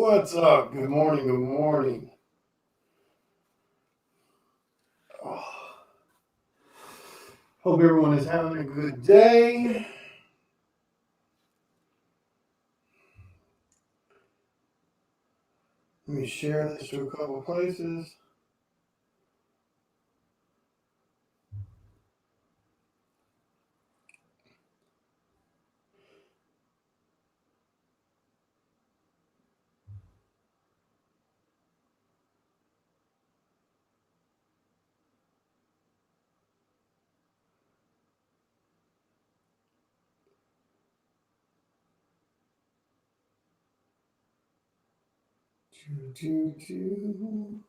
What's up? Good morning. Good morning. Oh, hope everyone is having a good day. Let me share this to a couple places. Choo, choo, choo.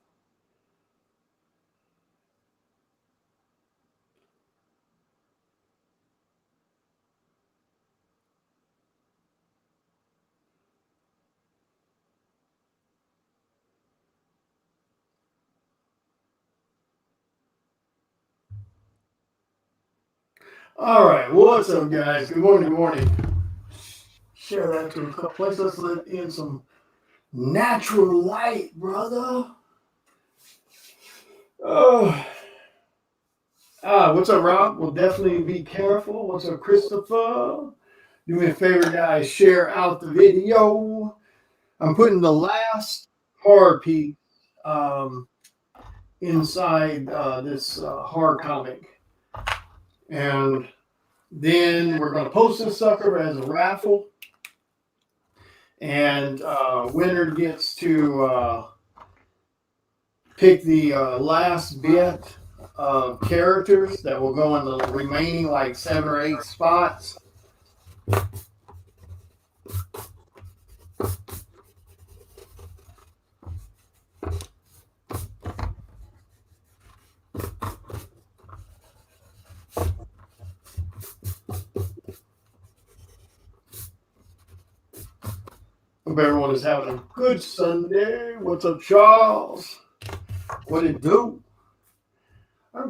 All right. What's up, guys? Good morning. Good morning. Share that to a couple places. Let's let in some natural light, brother. Oh. What's up, Rob? Well, definitely be careful. What's up, Christopher? Do me a favor, guys. Share out the video. I'm putting the last horror piece um, inside this horror comic, and then we're going to post this sucker as a raffle, and winner gets to pick the last bit of characters that will go in the remaining like 7 or 8 spots. Hope everyone is having a good Sunday. What's up, Charles? What it do? I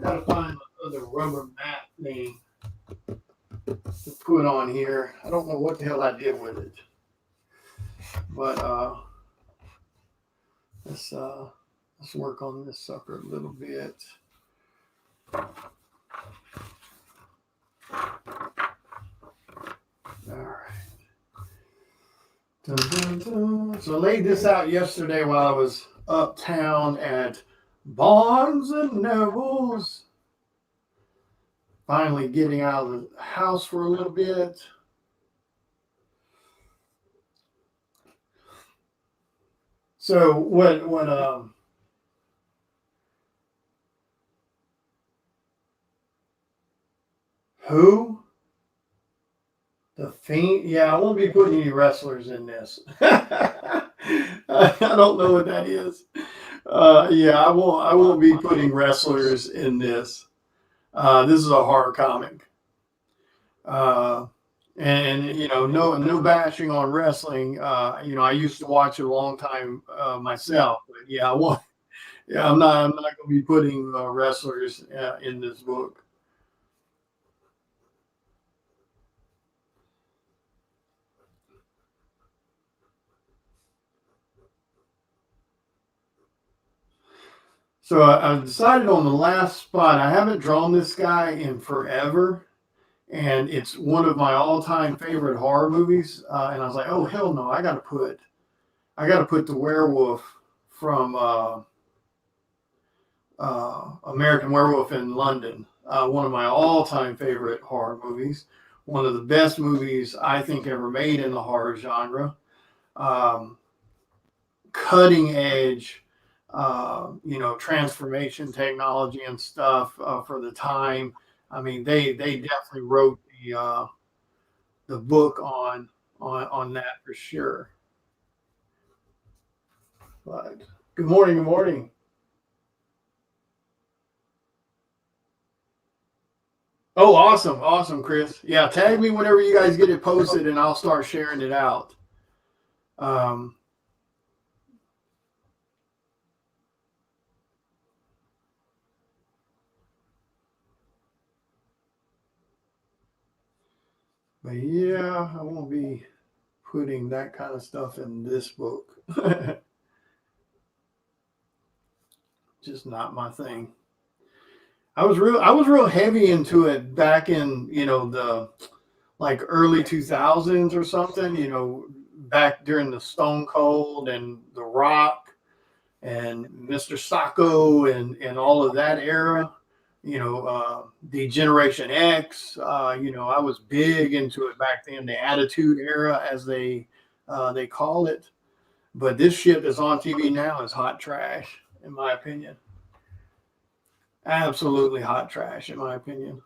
gotta find another rubber mat thing to put on here. I don't know what the hell I did with it, but let's work on this sucker a little bit. All right. Dun, dun, dun. So I laid this out yesterday while I was uptown at Barnes and Noble's. Finally getting out of the house for a little bit. So what who? The Fiend? Yeah, I won't be putting any wrestlers in this. I don't know what that is. Yeah, I won't be putting wrestlers in this. This is a horror comic. Uh, and no bashing on wrestling. I used to watch it a long time myself. But yeah, I won't. Yeah, I'm not going to be putting wrestlers in this book. So I decided on the last spot. I haven't drawn this guy in forever, and it's one of my all-time favorite horror movies. And I was like, oh hell no, I got to put the werewolf from American Werewolf in London. One of my all-time favorite horror movies. One of the best movies I think ever made in the horror genre. Um, Cutting edge, transformation technology and stuff for the time. I mean, they definitely wrote the book on that for sure. But good morning, good morning. Oh, awesome, awesome, Chris. Yeah, tag me whenever you guys get it posted, and I'll start sharing it out. Um, but yeah, I won't be putting that kind of stuff in this book. Just not my thing. I was real heavy into it back in, the like early 2000s or something, back during the Stone Cold and The Rock and Mr. Sacco and all of that era, the Generation X, I was big into it back then, the Attitude Era as they call it. But this shit that's on TV now is hot trash, in my opinion. Absolutely hot trash, in my opinion.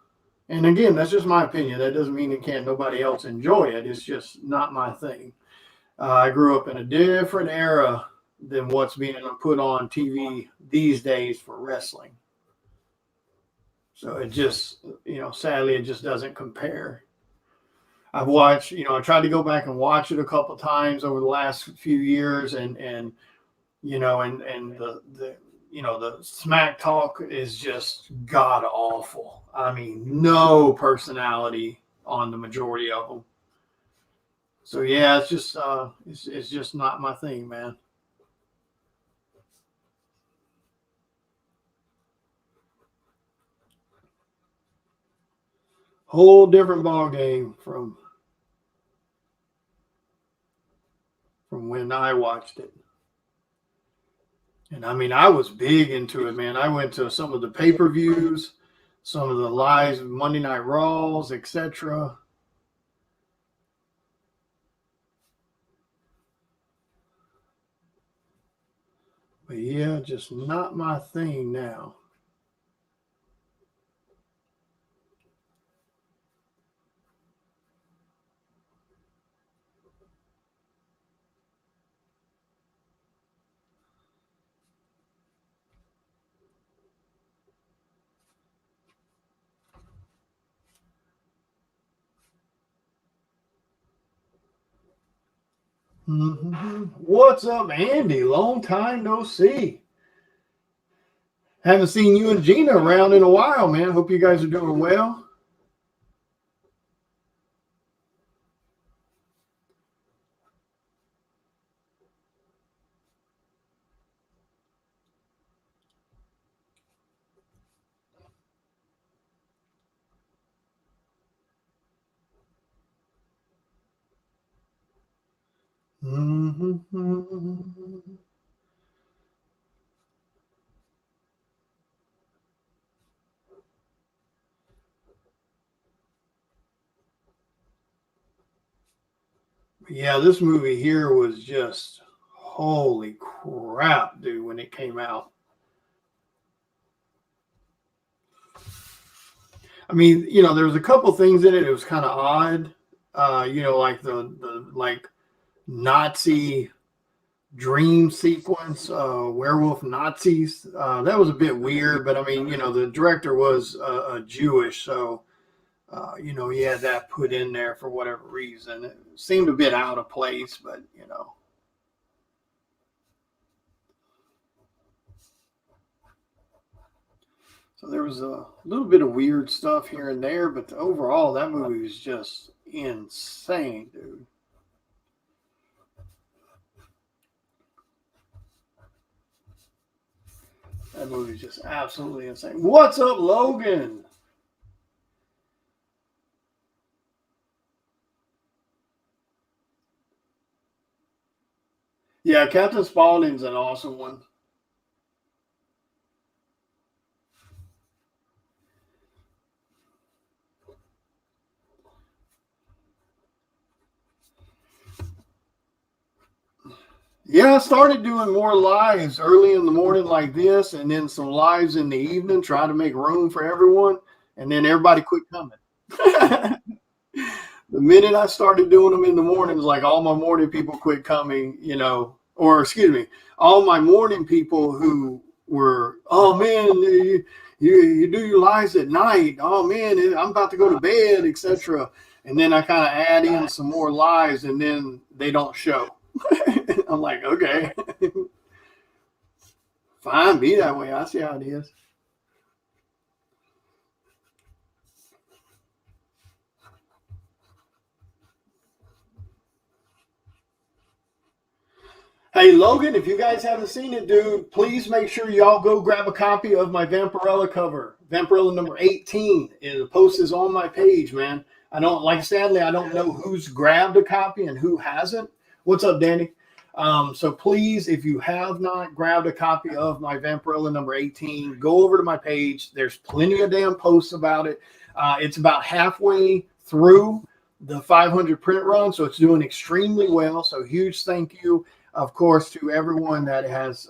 And again, that's just my opinion. That doesn't mean it can't nobody else enjoy it. It's just not my thing. I grew up in a different era than what's being put on TV these days for wrestling. So it just, sadly, it just doesn't compare. I've watched, I tried to go back and watch it a couple of times over the last few years, and the smack talk is just god awful. I mean, no personality on the majority of them. So yeah, it's just not my thing, man. Whole different ball game from when I watched it. And I mean, I was big into it, man. I went to some of the pay-per-views, some of the live Monday Night Raws, etc. But yeah, just not my thing now. What's up, Andy? Long time no see. Haven't seen you and Gina around in a while, man. Hope you guys are doing well. Yeah, this movie here was just holy crap, dude, when it came out. I mean, there was a couple things in it. It was kind of odd. Like the like Nazi dream sequence, werewolf Nazis. That was a bit weird, but I mean, the director was Jewish, so he had that put in there for whatever reason. It seemed a bit out of place, but So there was a little bit of weird stuff here and there, but overall, that movie was just insane, dude. That movie is just absolutely insane. What's up, Logan? Yeah, Captain Spaulding's an awesome one. Yeah, I started doing more lives early in the morning like this, and then some lives in the evening, trying to make room for everyone, and then everybody quit coming. The minute I started doing them in the mornings, like all my morning people quit coming, or excuse me, all my morning people who were, oh man, you do your lives at night. Oh man, I'm about to go to bed, etc. And then I kind of add in some more lives, and then they don't show. I'm like, okay, fine, be that way. I see how it is. Hey, Logan, if you guys haven't seen it, dude, please make sure y'all go grab a copy of my Vampirella cover. Vampirella number 18. The post is on my page, man. I don't, like, sadly, I don't know who's grabbed a copy and who hasn't. What's up, Danny? So please, if you have not grabbed a copy of my Vampirella number 18, go over to my page. There's plenty of damn posts about it. It's about halfway through the 500 print run, so it's doing extremely well. So huge thank you, of course, to everyone that has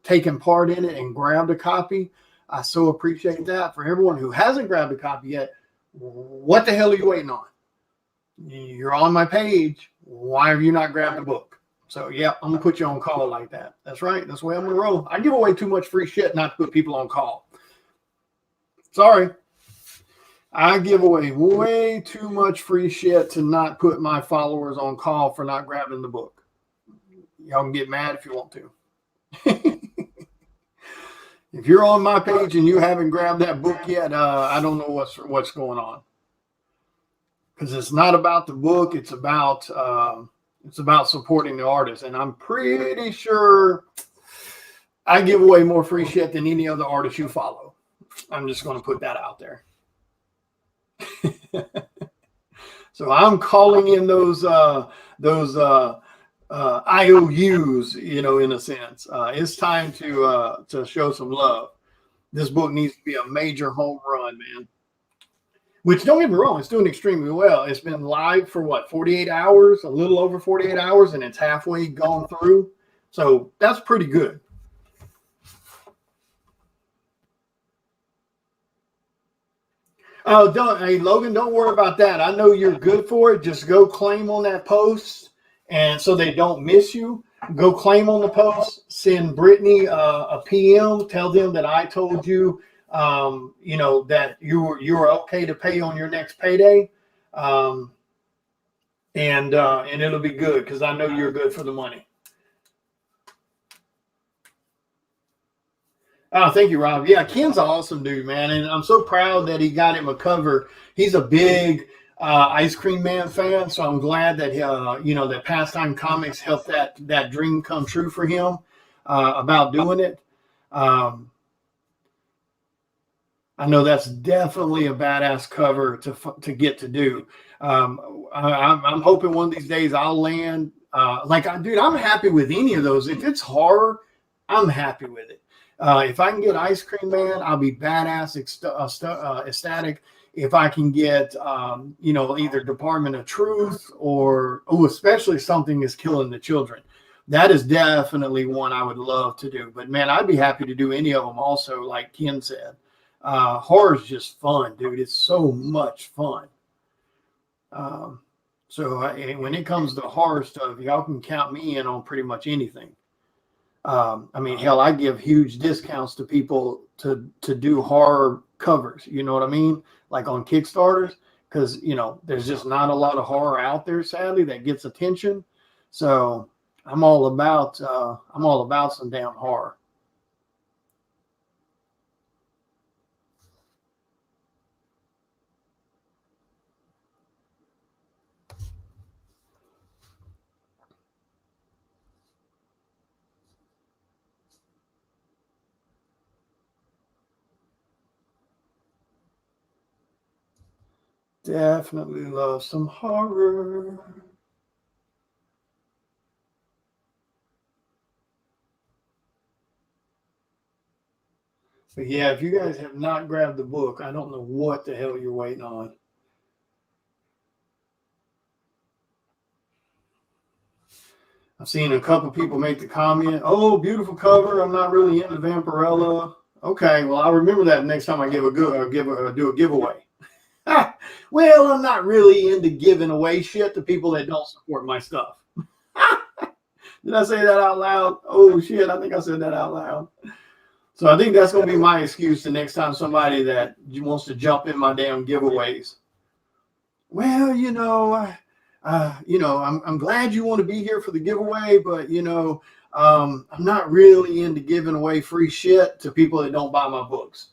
taken part in it and grabbed a copy. I so appreciate that. For everyone who hasn't grabbed a copy yet, what the hell are you waiting on? You're on my page. Why have you not grabbed the book? So, yeah, I'm going to put you on call like that. That's right. That's the way I'm going to roll. I give away too much free shit not to put people on call. Sorry. I give away way too much free shit to not put my followers on call for not grabbing the book. Y'all can get mad if you want to. If you're on my page and you haven't grabbed that book yet, I don't know what's going on. Because it's not about the book. It's about supporting the artist. And I'm pretty sure I give away more free shit than any other artist you follow. I'm just going to put that out there. So I'm calling in those IOUs, in a sense. It's time to show some love. This book needs to be a major home run, man. Which, don't get me wrong, it's doing extremely well. It's been live for 48 hours, a little over 48 hours, and it's halfway gone through. So that's pretty good. Oh, hey, Logan, don't worry about that. I know you're good for it. Just go claim on that post, and so they don't miss you. Go claim on the post. Send Brittany a PM. Tell them that I told you, that you were okay to pay on your next payday, and it'll be good because I know you're good for the money. Oh, thank you, Rob. Yeah, Ken's an awesome dude, man. And I'm so proud that he got him a cover. He's a big Ice Cream Man fan. So I'm glad that, that Pastime Comics helped that dream come true for him about doing it. I know that's definitely a badass cover to get to do. I'm hoping one of these days I'll land. Dude, I'm happy with any of those. If it's horror, I'm happy with it. If I can get Ice Cream Man, I'll be badass ecstatic. If I can get, either Department of Truth or, especially Something Is Killing the Children. That is definitely one I would love to do. But, man, I'd be happy to do any of them also, like Ken said. Horror is just fun, dude. It's so much fun. When it comes to horror stuff, y'all can count me in on pretty much anything. Hell, I give huge discounts to people to do horror covers. You know what I mean? Like on Kickstarters, because, there's just not a lot of horror out there, sadly, that gets attention. So I'm all about some damn horror. Definitely love some horror. But yeah, if you guys have not grabbed the book, I don't know what the hell you're waiting on. I've seen a couple people make the comment, "Oh, beautiful cover. I'm not really into Vampirella." Okay, well, I'll remember that next time I do a giveaway. Well, I'm not really into giving away shit to people that don't support my stuff. Did I say that out loud? Oh, shit, I think I said that out loud. So I think that's going to be my excuse the next time somebody that wants to jump in my damn giveaways. Well, I'm glad you want to be here for the giveaway, but, I'm not really into giving away free shit to people that don't buy my books.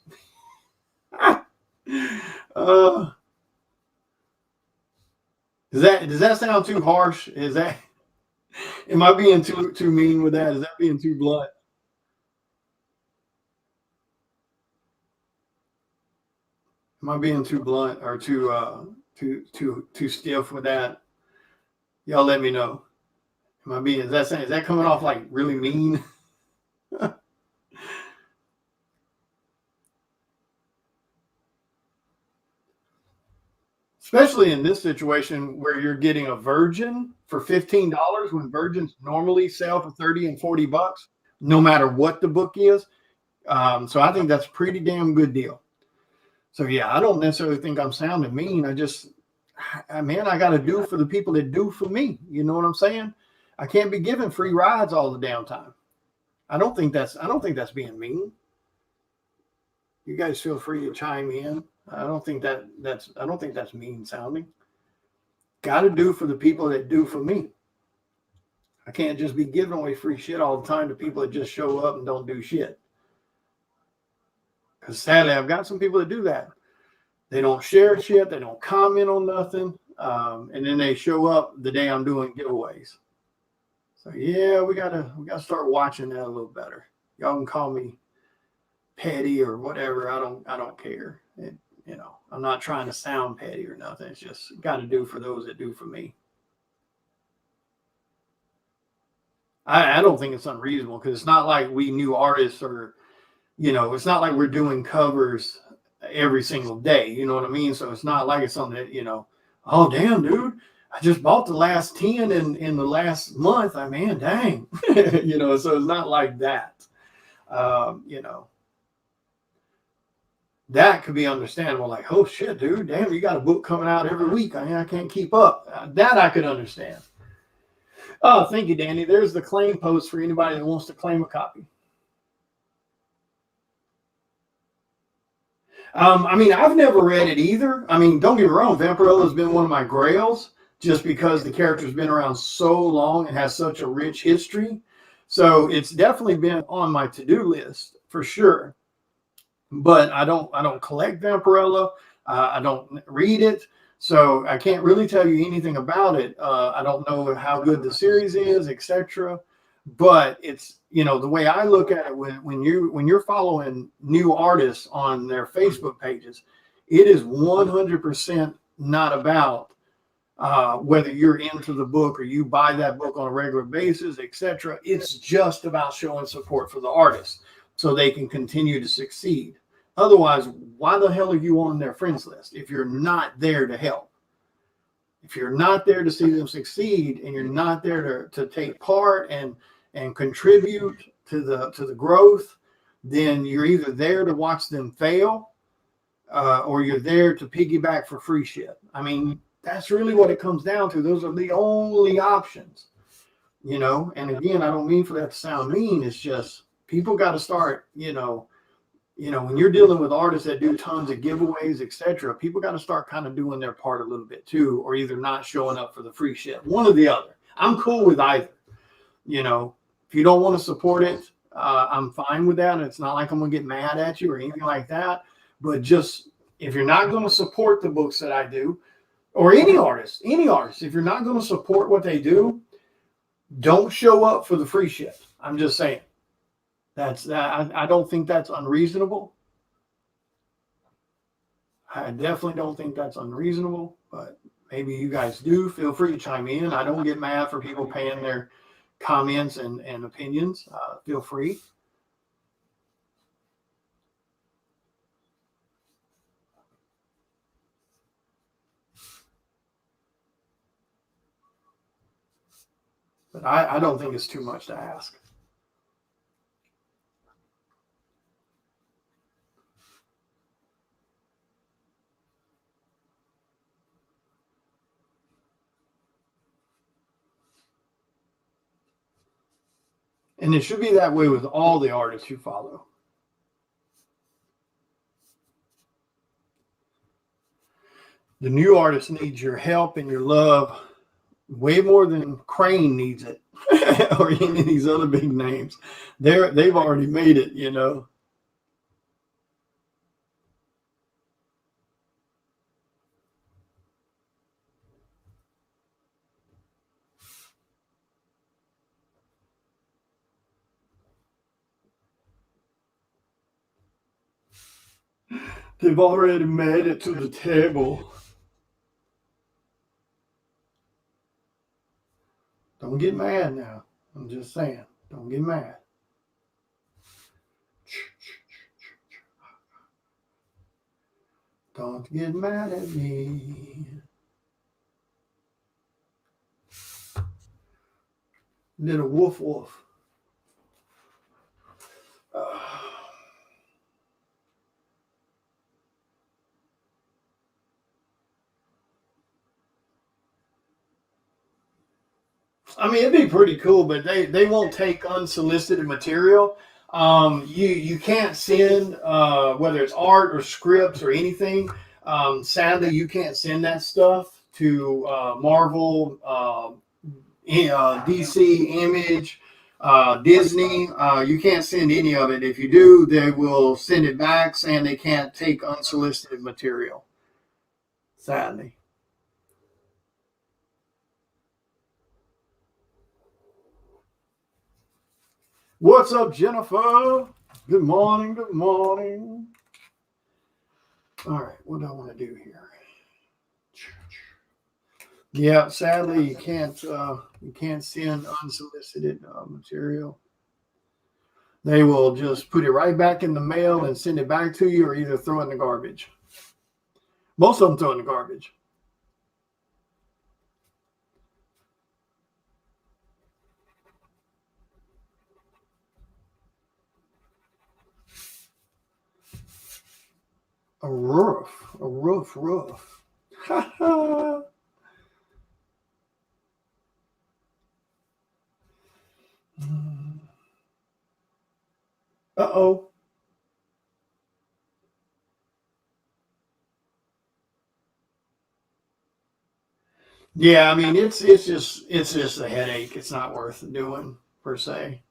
Does that sound too harsh? Is that Am I being too mean with that? Is that being too blunt? Am I being too blunt or too stiff with that? Y'all let me know. Am I being is that coming off like really mean? Especially in this situation where you're getting a virgin for $15 when virgins normally sell for 30 and $40, no matter what the book is. So I think that's a pretty damn good deal. So yeah, I don't necessarily think I'm sounding mean. Man, I got to do for the people that do for me. You know what I'm saying? I can't be giving free rides all the damn time. I don't think that's being mean. You guys feel free to chime in. I don't think that's mean sounding. Got to do for the people that do for me. I can't just be giving away free shit all the time to people that just show up and don't do shit. Because sadly, I've got some people that do that. They don't share shit. They don't comment on nothing. And then they show up the day I'm doing giveaways. So yeah, we gotta start watching that a little better. Y'all can call me petty or whatever. I don't care. I'm not trying to sound petty or nothing. It's just got to do for those that do for me. I don't think it's unreasonable because it's not like we new artists or it's not like we're doing covers every single day. You know what I mean? So it's not like it's something that oh damn, dude, I just bought the last 10 in the last month. I mean, dang, So it's not like that. Um, you know, that could be understandable. Like, oh shit, dude, damn, you got a book coming out every week. I mean, I can't keep up. That I could understand. Oh, thank you, Danny. There's the claim post for anybody that wants to claim a copy. I mean, I've never read it either. I mean, don't get me wrong, Vampirella has been one of my grails just because the character's been around so long and has such a rich history. So it's definitely been on my to-do list for sure. But I don't collect Vampirella. I don't read it. So I can't really tell you anything about it. I don't know how good the series is, etc. But it's the way I look at it when you're following new artists on their Facebook pages, it is 100% not about whether you're into the book or you buy that book on a regular basis, etc. It's just about showing support for the artist so they can continue to succeed. Otherwise, why the hell are you on their friends list if you're not there to help? If you're not there to see them succeed and you're not there to take part and contribute to the growth, then you're either there to watch them fail or you're there to piggyback for free shit. I mean, that's really what it comes down to. Those are the only options, And again, I don't mean for that to sound mean. It's just people got to start, when you're dealing with artists that do tons of giveaways, etc., people got to start kind of doing their part a little bit too, or either not showing up for the free shit. One or the other. I'm cool with either. If you don't want to support it, I'm fine with that. It's not like I'm gonna get mad at you or anything like that. But just if you're not going to support the books that I do, or any artist, if you're not going to support what they do, don't show up for the free shit. I'm just saying. That's that. I don't think that's unreasonable. I definitely don't think that's unreasonable, but maybe you guys do. Feel free to chime in. I don't get mad for people paying their comments and opinions. Feel free. But I don't think it's too much to ask. And it should be that way with all the artists you follow. The new artist needs your help and your love way more than Crane needs it or any of these other big names. They've already made it. They've already made it to the table. Don't get mad now. I'm just saying. Don't get mad. Don't get mad at me. Little woof woof. I mean, it'd be pretty cool, but they won't take unsolicited material. You can't send whether it's art or scripts or anything. Sadly, you can't send that stuff to Marvel, DC, Image, Disney. You can't send any of it. If you do, they will send it back saying they can't take unsolicited material. Sadly. What's up, Jennifer? Good morning. Good morning. All right, what do I want to do here? Yeah, sadly, you can't send unsolicited material. They will just put it right back in the mail and send it back to you, or either throw it in the garbage. Most of them throw it in the garbage. A roof. Ha ha. Uh-oh. Yeah, I mean it's just a headache. It's not worth doing per se.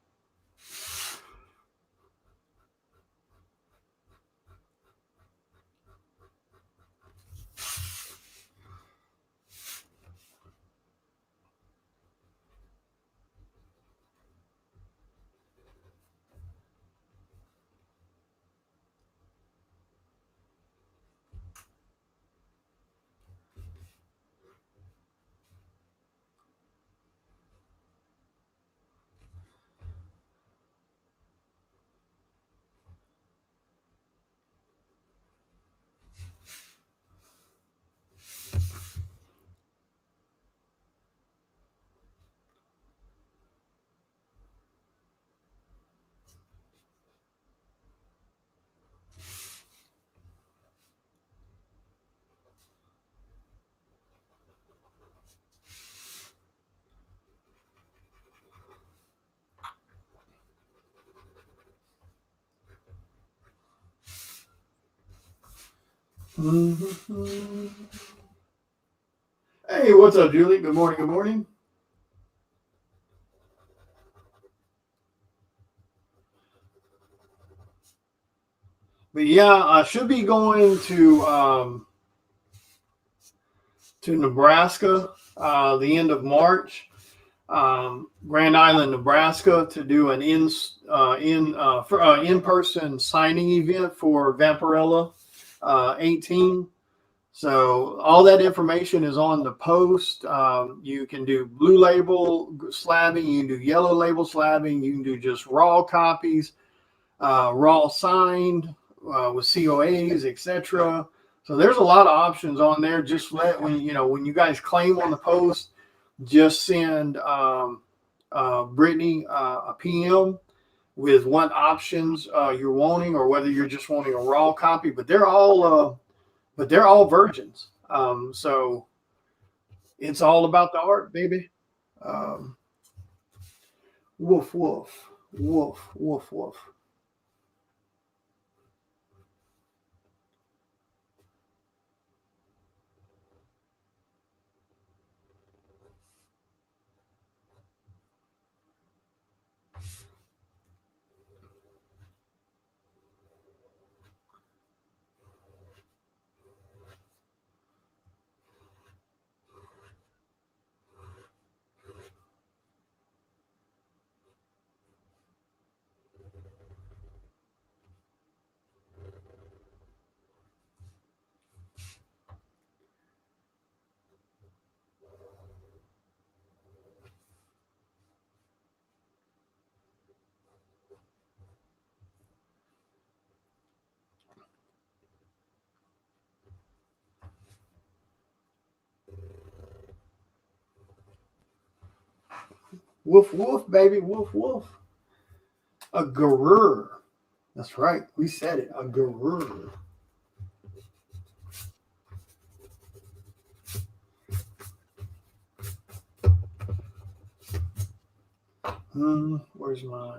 Mhm. Hey, what's up, Julie? Good morning. Good morning. But yeah, I should be going to Nebraska the end of March, Grand Island, Nebraska, to do an in person signing event for Vampirella 18. So all that information is on the post. You can do blue label slabbing, you can do yellow label slabbing, you can do just raw copies, raw signed with COAs, etc. So there's a lot of options on there. Just when you guys claim on the post, just send Brittany a PM with what options you're wanting, or whether you're just wanting a raw copy. But they're all virgins. So it's all about the art, baby. Um, woof woof woof woof woof. Woof, woof, baby. Woof, woof. A gurur. That's right. We said it. A gurur. Where's my...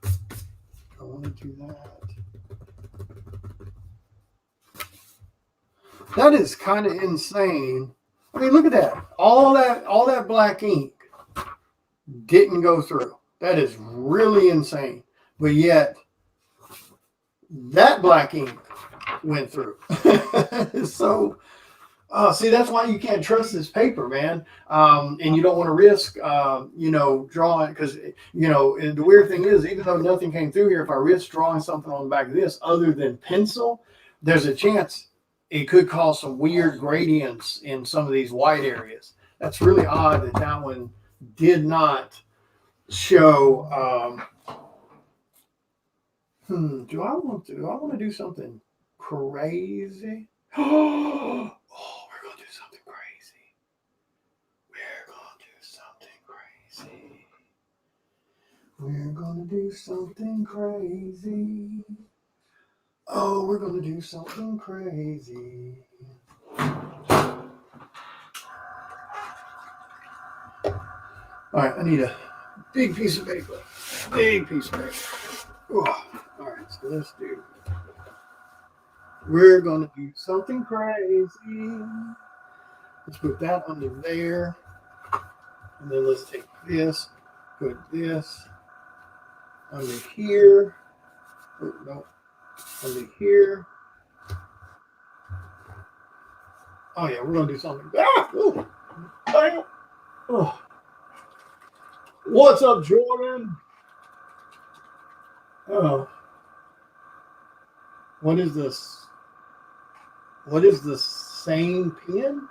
I want to do that. That is kind of insane. I mean, look at that. All that black ink didn't go through. That is really insane. But yet, that black ink went through. So, see, that's why you can't trust this paper, man. And you don't want to risk, drawing, because, the weird thing is, even though nothing came through here, if I risk drawing something on the back of this other than pencil, there's a chance it could cause some weird gradients in some of these white areas. That's really odd that that one did not show. Do I want to do something crazy? Oh, we're gonna do something crazy. We're gonna do something crazy. We're gonna do something crazy. Oh, we're gonna do something crazy. All right, I need a big piece of paper. Big piece of paper. Oh, all right, so let's do. We're gonna do something crazy. Let's put that under there. And then let's take this, put this under here. Oh, no, under here. Oh, yeah, we're going to do something. Ah! Ooh, bam. Oh. What's up, Jordan? Oh. What is this? What is the same pen?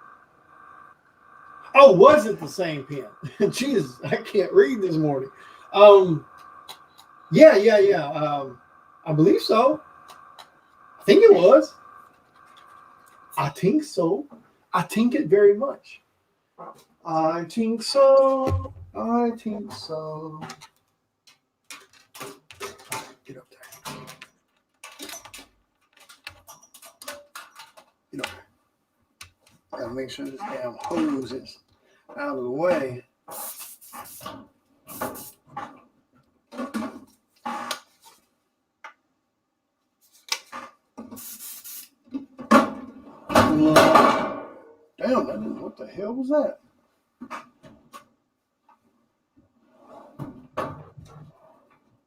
Oh, was it the same pen? Jesus, I can't read this morning. Yeah. I believe so. I think it was. I think so. I think it very much. I think so. I think so. Get up there. Get up there. Gotta make sure this damn hose is out of the way. Damn, what the hell was that?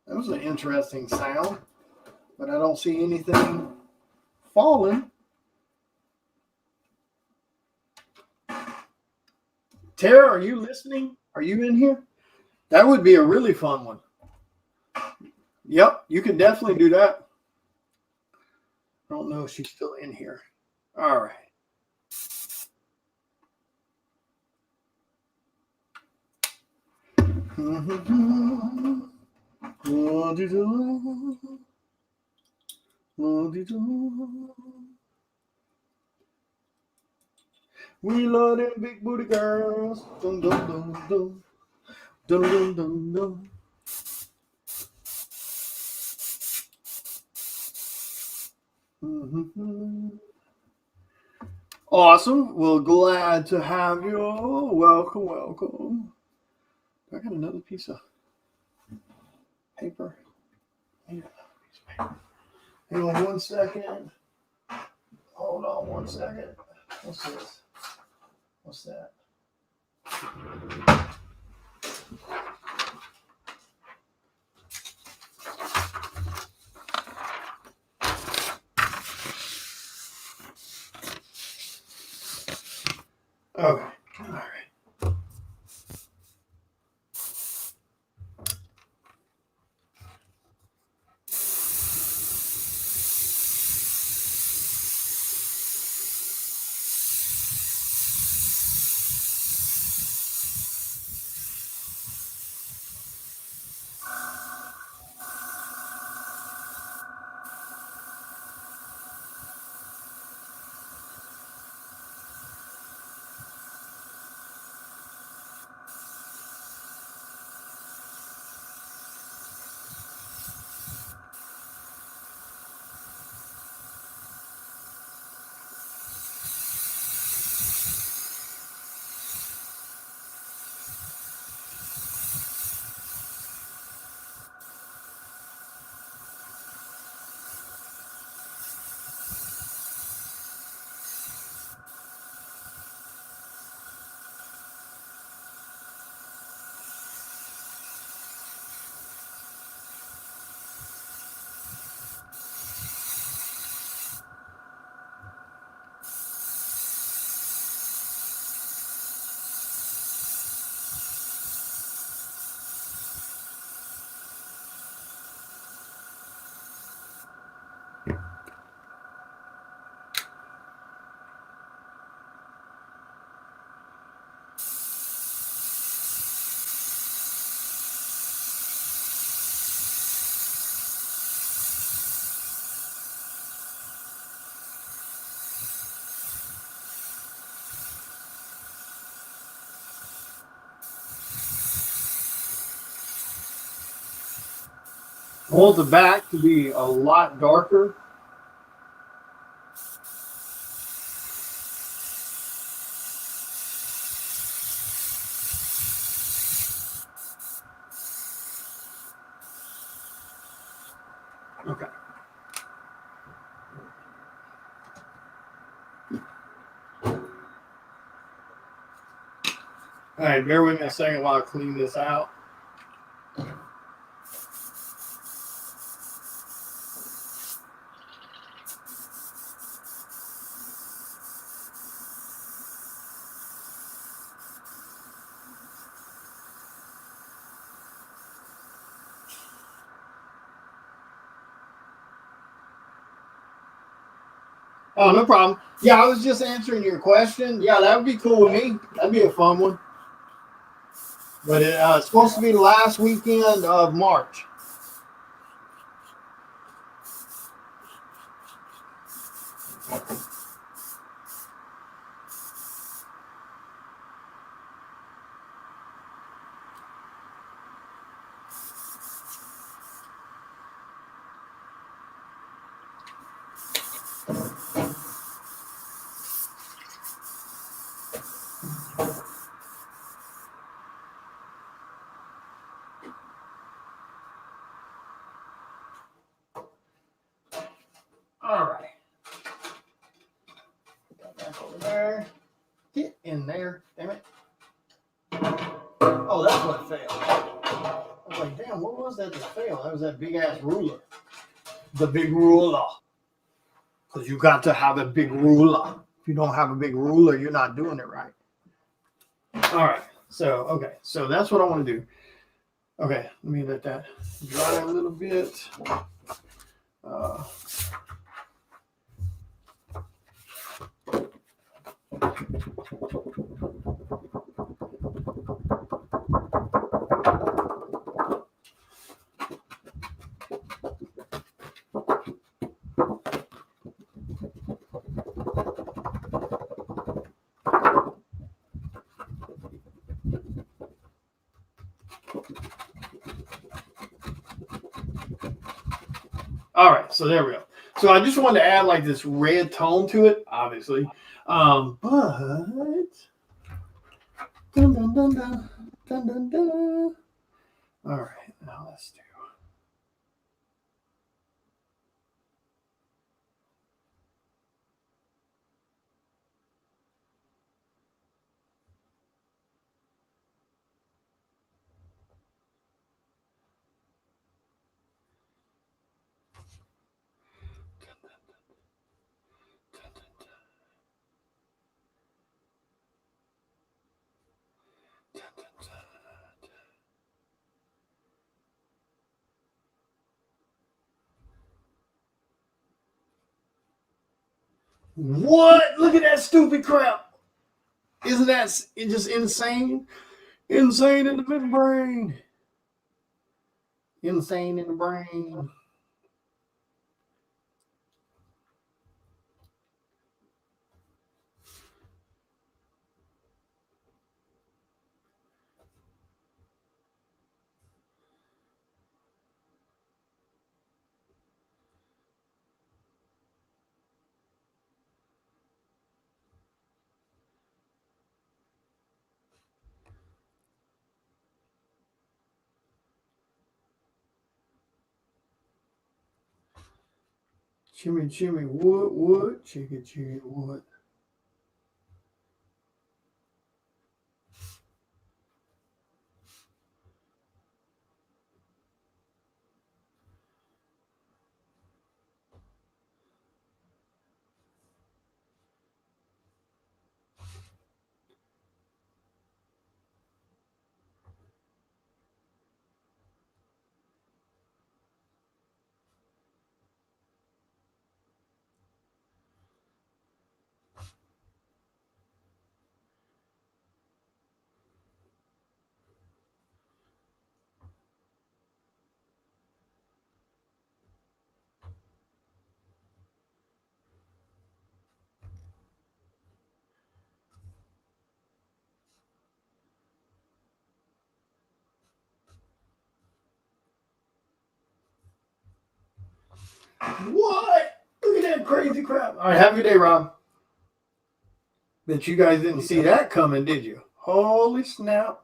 That was an interesting sound, but I don't see anything falling. Tara, are you listening? Are you in here? That would be a really fun one. Yep, you can definitely do that. I don't know if she's still in here. All right. We love them big booty girls. Dum dum dum dum. Dum dum dum dum. Awesome. Well, glad to have you. Welcome, welcome. I got another piece of paper. Hang on 1 second. Hold on 1 second. What's this? What's that? Okay. All right. I want the back to be a lot darker. Okay. All right, bear with me a second while I clean this out. Oh, no problem. Yeah, I was just answering your question. Yeah, that would be cool with me. That'd be a fun one. But it's supposed to be the last weekend of March. All right. Put that back over there. Get in there. Damn it. Oh, that's what failed. I was like, damn, what was that failed? That was that big ass ruler. The big ruler. Because you got to have a big ruler. If you don't have a big ruler, you're not doing it right. All right. So, okay. So that's what I want to do. Okay. Let me let that dry a little bit. Uh, all right. So there we go. So I just wanted to add like this red tone to it, obviously. But dun, dun, dun, dun, dun, dun, dun. All right, now let's do. What? Look at that stupid crap! Isn't that just insane? Insane in the membrane. Insane in the brain. Chimmy, chimmy, wood, wood, chicken, chicken, wood. What? Look at that crazy crap. All right, have a good day, Rob. Bet you guys didn't see that coming, did you? Holy snap.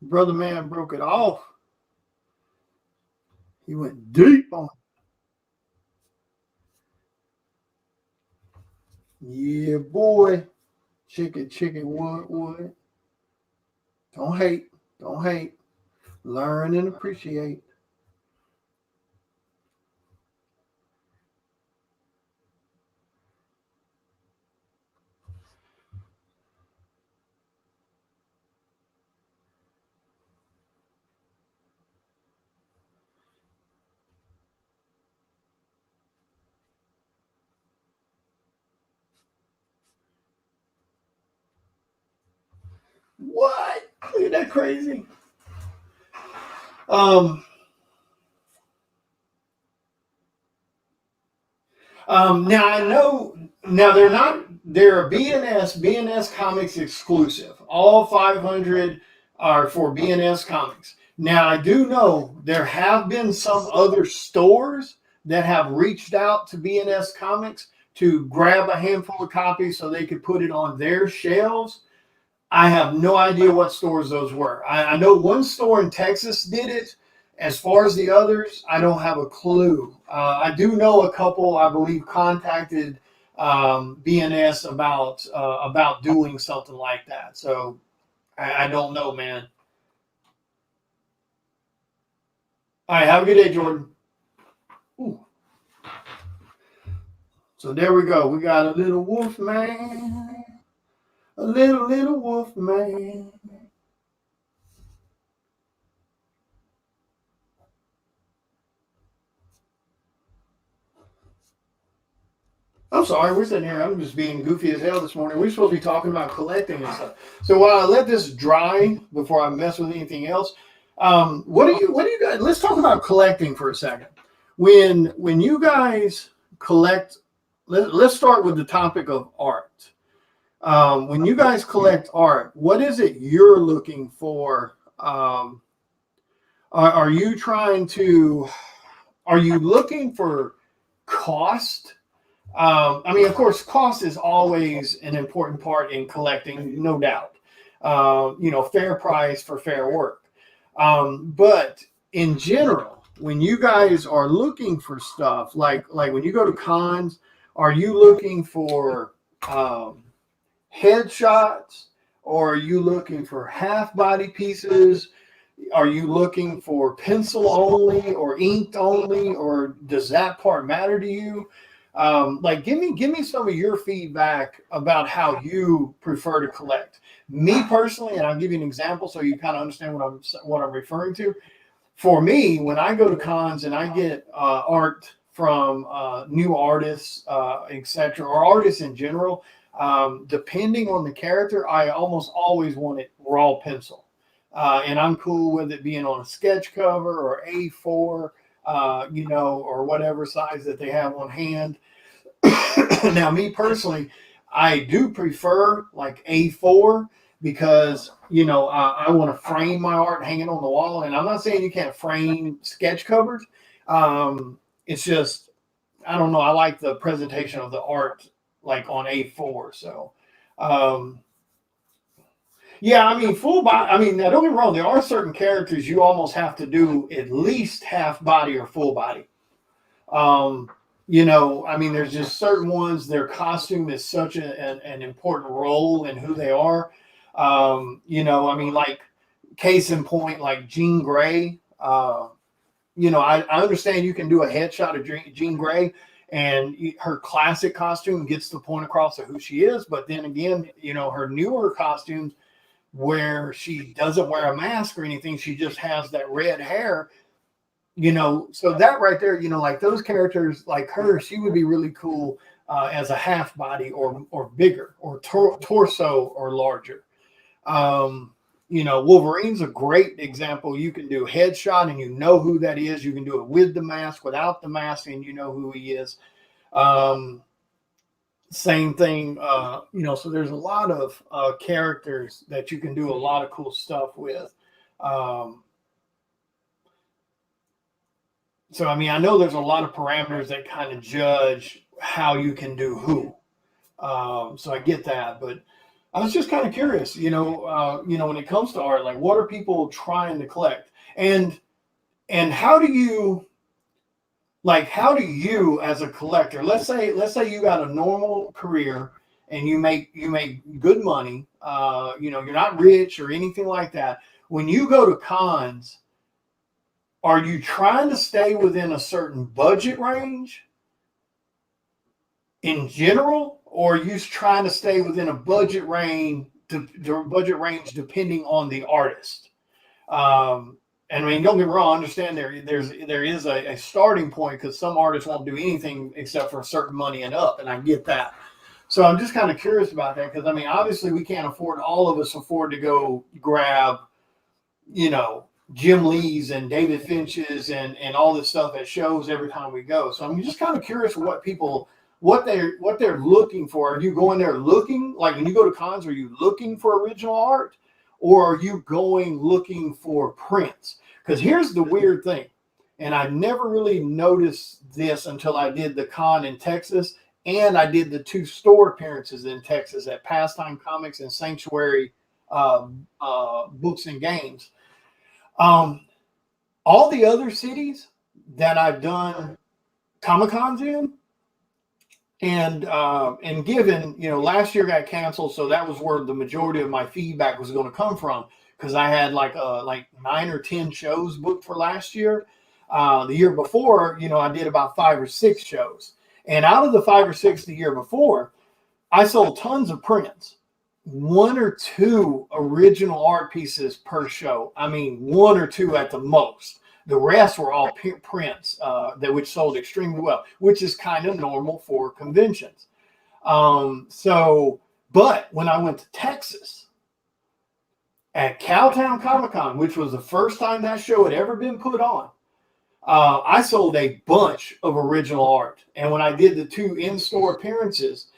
Brother man broke it off. He went deep on it. Yeah, boy. Chicken, wood. Don't hate. Don't hate. Learn and appreciate. What? Look at that crazy. Um, now I know. Now they're not. They're BNS Comics exclusive. All 500 are for BNS Comics. Now I do know there have been some other stores that have reached out to BNS Comics to grab a handful of copies so they could put it on their shelves. I have no idea what stores those were. I know one store in Texas did it. As far as the others, I don't have a clue. I do know a couple, I believe, contacted BNS about doing something like that. So I don't know, man. All right, have a good day, Jordan. Ooh. So there we go. We got a little wolf man, a little wolf man. I'm sorry, we're sitting here. I'm just being goofy as hell this morning. We're supposed to be talking about collecting and stuff. So while I let this dry before I mess with anything else, what do you guys? Let's talk about collecting for a second. When you guys collect, let's start with the topic of art. When you guys collect art, what is it you're looking for? Are you trying to? Are you looking for cost? I mean, of course, cost is always an important part in collecting, no doubt. Fair price for fair work. But in general, when you guys are looking for stuff, like when you go to cons, are you looking for headshots, or are you looking for half body pieces? Are you looking for pencil only or inked only, or does that part matter to you? Like, give me some of your feedback about how you prefer to collect. Me personally, and I'll give you an example so you kind of understand what I'm referring to. For me, when I go to cons and I get art from new artists, etc., or artists in general, depending on the character, I almost always want it raw pencil. And I'm cool with it being on a sketch cover or A4, or whatever size that they have on hand. Now, me personally, I do prefer like A4 because I want to frame my art hanging on the wall. And I'm not saying you can't frame sketch covers. It's just I don't know. I like the presentation of the art like on A4. So um, yeah, I mean full body. I mean, now don't get me wrong. There are certain characters you almost have to do at least half body or full body. Um, I mean, there's just certain ones, their costume is such an important role in who they are. I mean, like, case in point, like Jean Grey. I understand you can do a headshot of Jean Grey, and her classic costume gets the point across of who she is. But then again, her newer costumes, where she doesn't wear a mask or anything, she just has that red hair. So that right there, like those characters, like her, she would be really cool as a half body or bigger or torso or larger. Wolverine's a great example. You can do headshot and you know who that is. You can do it with the mask, without the mask, and you know who he is. Um, Same thing, so there's a lot of characters that you can do a lot of cool stuff with. Um, So, I mean, I know there's a lot of parameters that kind of judge how you can do who. So I get that, but I was just kind of curious, when it comes to art, like what are people trying to collect, and how do you as a collector, let's say you got a normal career and you make good money, you're not rich or anything like that. When you go to cons, are you trying to stay within a certain budget range in general, or are you trying to stay within a budget range depending on the artist? And I mean, don't get me wrong. I understand there is a starting point because some artists won't do anything except for a certain money and up, and I get that. So I'm just kind of curious about that because I mean, obviously, we can't afford all of us afford to go grab, you know, Jim Lee's and David Finch's and all this stuff at shows every time we go. So I'm just kind of curious what they're looking for. Are you going there looking, like when you go to cons, are you looking for original art, or are you going looking for prints? Because here's the weird thing, and I never really noticed this until I did the con in Texas, and I did the two store appearances in Texas at Pastime Comics and Sanctuary Books and Games. Um, all the other cities that I've done Comic Cons in, and given, last year got canceled, so that was where the majority of my feedback was going to come from, because I had like 9 or 10 shows booked for last year. The year before, I did about 5 or 6 shows, and out of the 5 or 6 the year before, I sold tons of prints, 1 or 2 original art pieces per show. I mean, 1 or 2 at the most. The rest were all prints which sold extremely well, which is kind of normal for conventions. But when I went to Texas at Cowtown Comic Con, which was the first time that show had ever been put on, I sold a bunch of original art. And when I did the 2 in-store appearances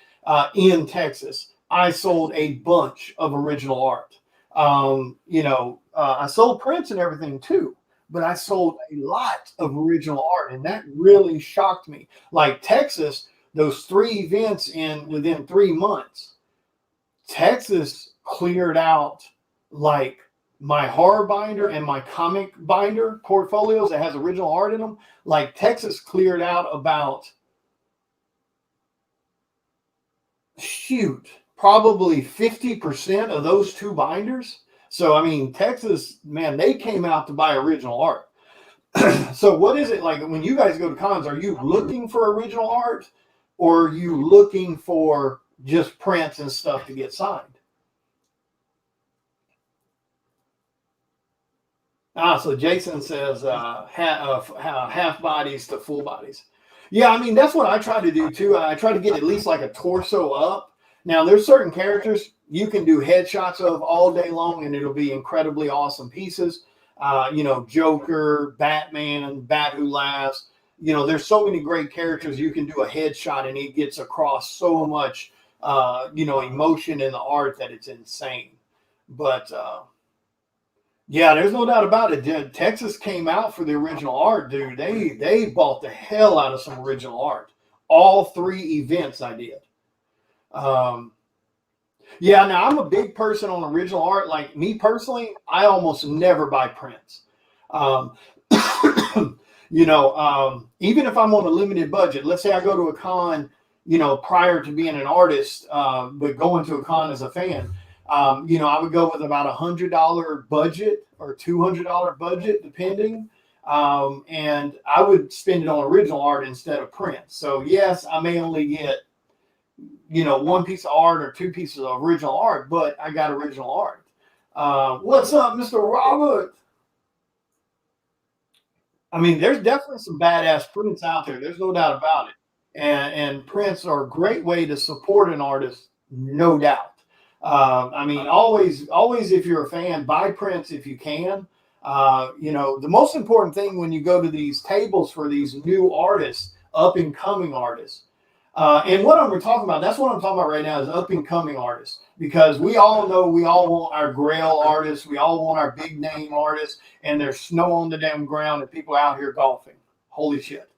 in Texas, I sold a bunch of original art. I sold prints and everything too, but I sold a lot of original art, and that really shocked me. Like Texas, those 3 events within 3 months, Texas cleared out like my horror binder and my comic binder portfolios that has original art in them. Like Texas cleared out about, probably 50% of those 2 binders. So, I mean, Texas, man, they came out to buy original art. So what is it like when you guys go to cons? Are you looking for original art, or are you looking for just prints and stuff to get signed? So Jason says half bodies to full bodies. Yeah, I mean, that's what I try to do too. I try to get at least like a torso up. Now, there's certain characters you can do headshots of all day long, and it'll be incredibly awesome pieces. Joker, Batman, Bat Who Laughs. There's so many great characters you can do a headshot, and it gets across so much, emotion in the art that it's insane. But yeah, there's no doubt about it. Texas came out for the original art, dude. They bought the hell out of some original art. All 3 events I did. Yeah, now I'm a big person on original art. Like me personally, I almost never buy prints. Um, even if I'm on a limited budget, let's say I go to a con, prior to being an artist, but going to a con as a fan, I would go with about $100 budget or $200 budget, depending. And I would spend it on original art instead of print. So yes, I may only get, 1 piece of art or 2 pieces of original art, but I got original art. What's up, Mr. Robert? I mean, there's definitely some badass prints out there. There's no doubt about it. And prints are a great way to support an artist, no doubt. I mean, always, if you're a fan, buy prints if you can. The most important thing when you go to these tables for these new artists, up and coming artists, and what I'm talking about, that's what I'm talking about right now, is up and coming artists. Because we all know we all want our grail artists, we all want our big name artists, and there's snow on the damn ground and people out here golfing. Holy shit.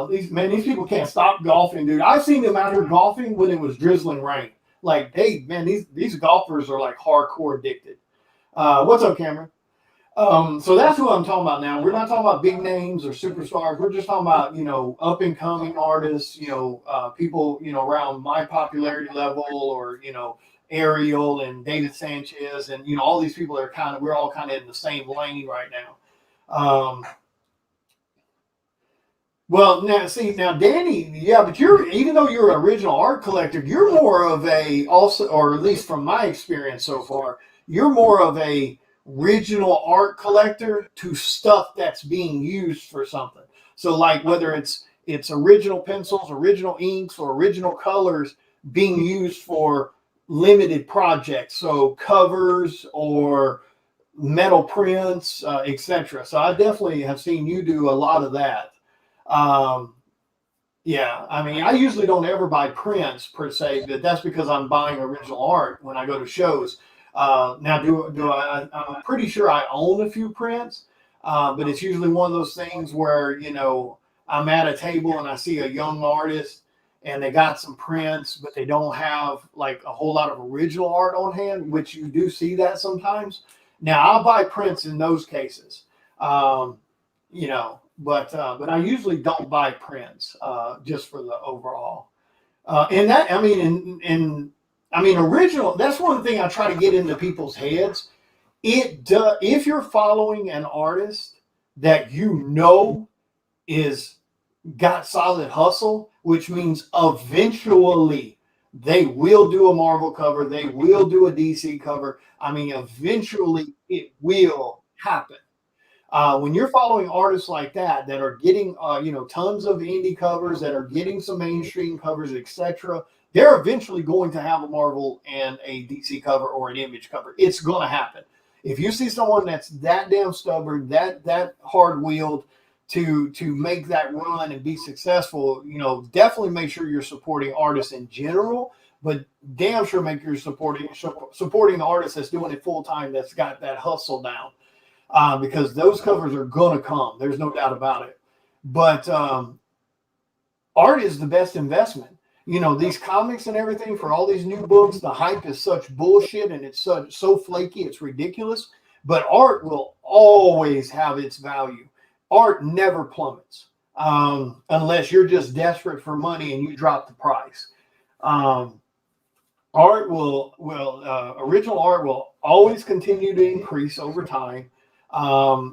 These people can't stop golfing, dude. I've seen them out here golfing when it was drizzling rain. Like, these golfers are like hardcore addicted. What's up, Cameron? So that's what I'm talking about now. We're not talking about big names or superstars. We're just talking about, up and coming artists, people, around my popularity level, or, Ariel and David Sanchez, and, all these people are we're all kind of in the same lane right now. Well, now, Danny, yeah, but even though you're an original art collector, you're more of or at least from my experience so far, you're more of a original art collector to stuff that's being used for something. So, like, whether it's original pencils, original inks, or original colors being used for limited projects, so covers or metal prints, etc. So I definitely have seen you do a lot of that. Yeah, I mean, I usually don't ever buy prints per se, but that's because I'm buying original art when I go to shows. Now, I'm pretty sure I own a few prints, but it's usually one of those things where, I'm at a table and I see a young artist and they got some prints, but they don't have like a whole lot of original art on hand, which you do see that sometimes. Now, I'll buy prints in those cases, but I usually don't buy prints just for the overall. And that, I mean, original. That's one thing I try to get into people's heads. If you're following an artist that is got solid hustle, which means eventually they will do a Marvel cover, they will do a DC cover. I mean, eventually it will happen. When you're following artists like that are getting, tons of indie covers, that are getting some mainstream covers, etc., they're eventually going to have a Marvel and a DC cover or an Image cover. It's going to happen. If you see someone that's that damn stubborn, that hard-wheeled to make that run and be successful, definitely make sure you're supporting artists in general, but damn sure make sure you're supporting the artist that's doing it full time, that's got that hustle down. Because those covers are going to come. There's no doubt about it. But art is the best investment. These comics and everything for all these new books, the hype is such bullshit and it's so flaky, it's ridiculous. But art will always have its value. Art never plummets unless you're just desperate for money and you drop the price. Original art will always continue to increase over time.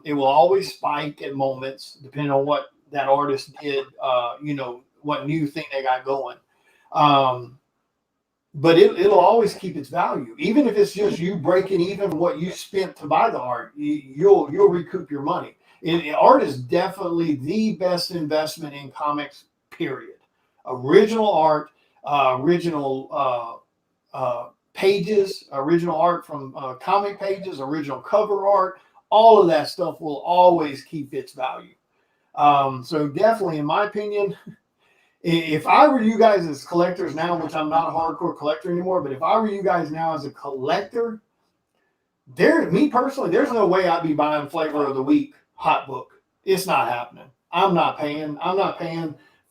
It will always spike at moments, depending on what that artist did, what new thing they got going. But it'll always keep its value. Even if it's just you breaking even what you spent to buy the art, you'll recoup your money. Art is definitely the best investment in comics, period. Original art, original pages, original art from comic pages, original cover art, all of that stuff will always keep its value. So definitely, in my opinion, if I were you guys as collectors now, which I'm not a hardcore collector anymore, but if I were you guys now as a collector, me personally, there's no way I'd be buying Flavor of the Week Hot Book. It's not happening. I'm not paying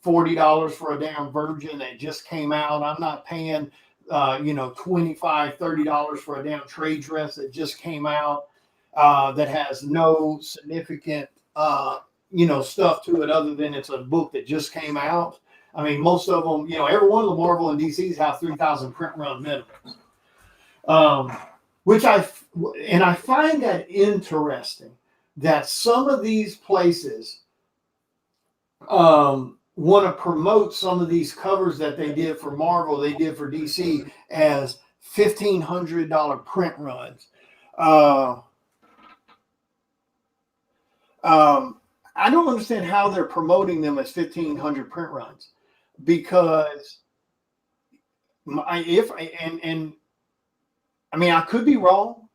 $40 for a damn Virgin that just came out. I'm not paying $25, $30 for a damn trade dress that just came out, that has no significant stuff to it other than it's a book that just came out. I mean, most of them, every one of the Marvel and DCs have 3,000 print run minimums. Which I find that interesting, that some of these places want to promote some of these covers that they did for Marvel, they did for DC as $1,500 print runs. I don't understand how they're promoting them as 1,500 print runs, because I could be wrong,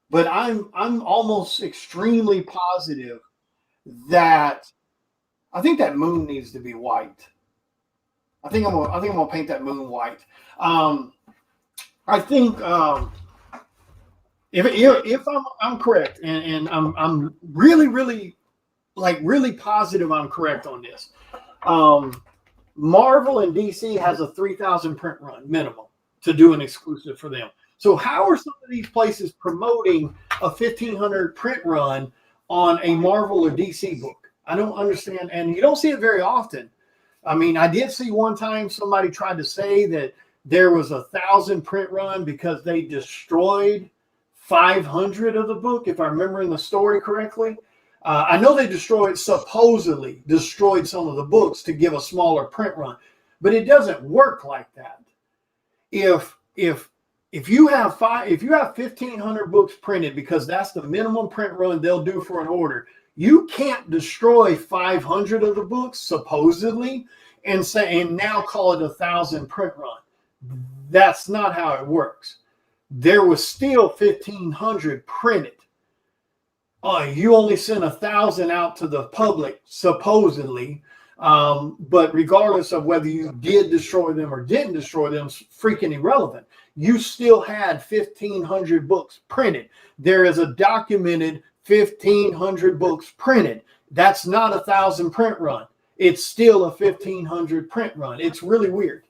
but I'm almost extremely positive that I think that moon needs to be white. I think I'm gonna paint that moon white. I think if I'm correct, and I'm really like really positive I'm correct on this. Marvel and DC has a 3,000 print run minimum to do an exclusive for them. So how are some of these places promoting a 1,500 print run on a Marvel or DC book? I don't understand, and you don't see it very often. I mean, I did see one time somebody tried to say that there was 1,000 print run because they destroyed 500 of the book, if I remember in the story correctly. I know they supposedly destroyed some of the books to give a smaller print run, but it doesn't work like that. If you have 1,500 books printed, because that's the minimum print run they'll do for an order, you can't destroy 500 of the books supposedly and now call it 1,000 print run. That's not how it works. There was still 1,500 printed. You only sent 1,000 out to the public supposedly, but regardless of whether you did destroy them or didn't destroy them, it's freaking irrelevant. You still had 1,500 books printed. There is a documented 1,500 books printed. That's not 1,000 print run. It's still a 1,500 print run. It's really weird.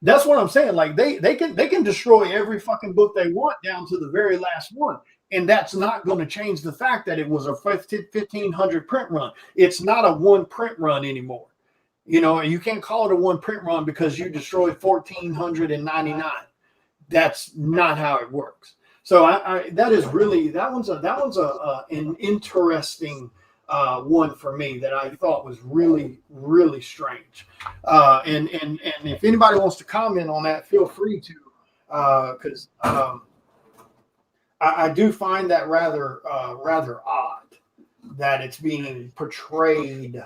That's what I'm saying. Like they can destroy every fucking book they want down to the very last one. And that's not going to change the fact that it was a 1,500 print run. It's not a one print run anymore. You know, you can't call it a one print run because you destroyed 1,499. That's not how it works. So that one's an interesting one for me that I thought was really, really strange. And if anybody wants to comment on that, feel free to, because I do find that rather odd that it's being portrayed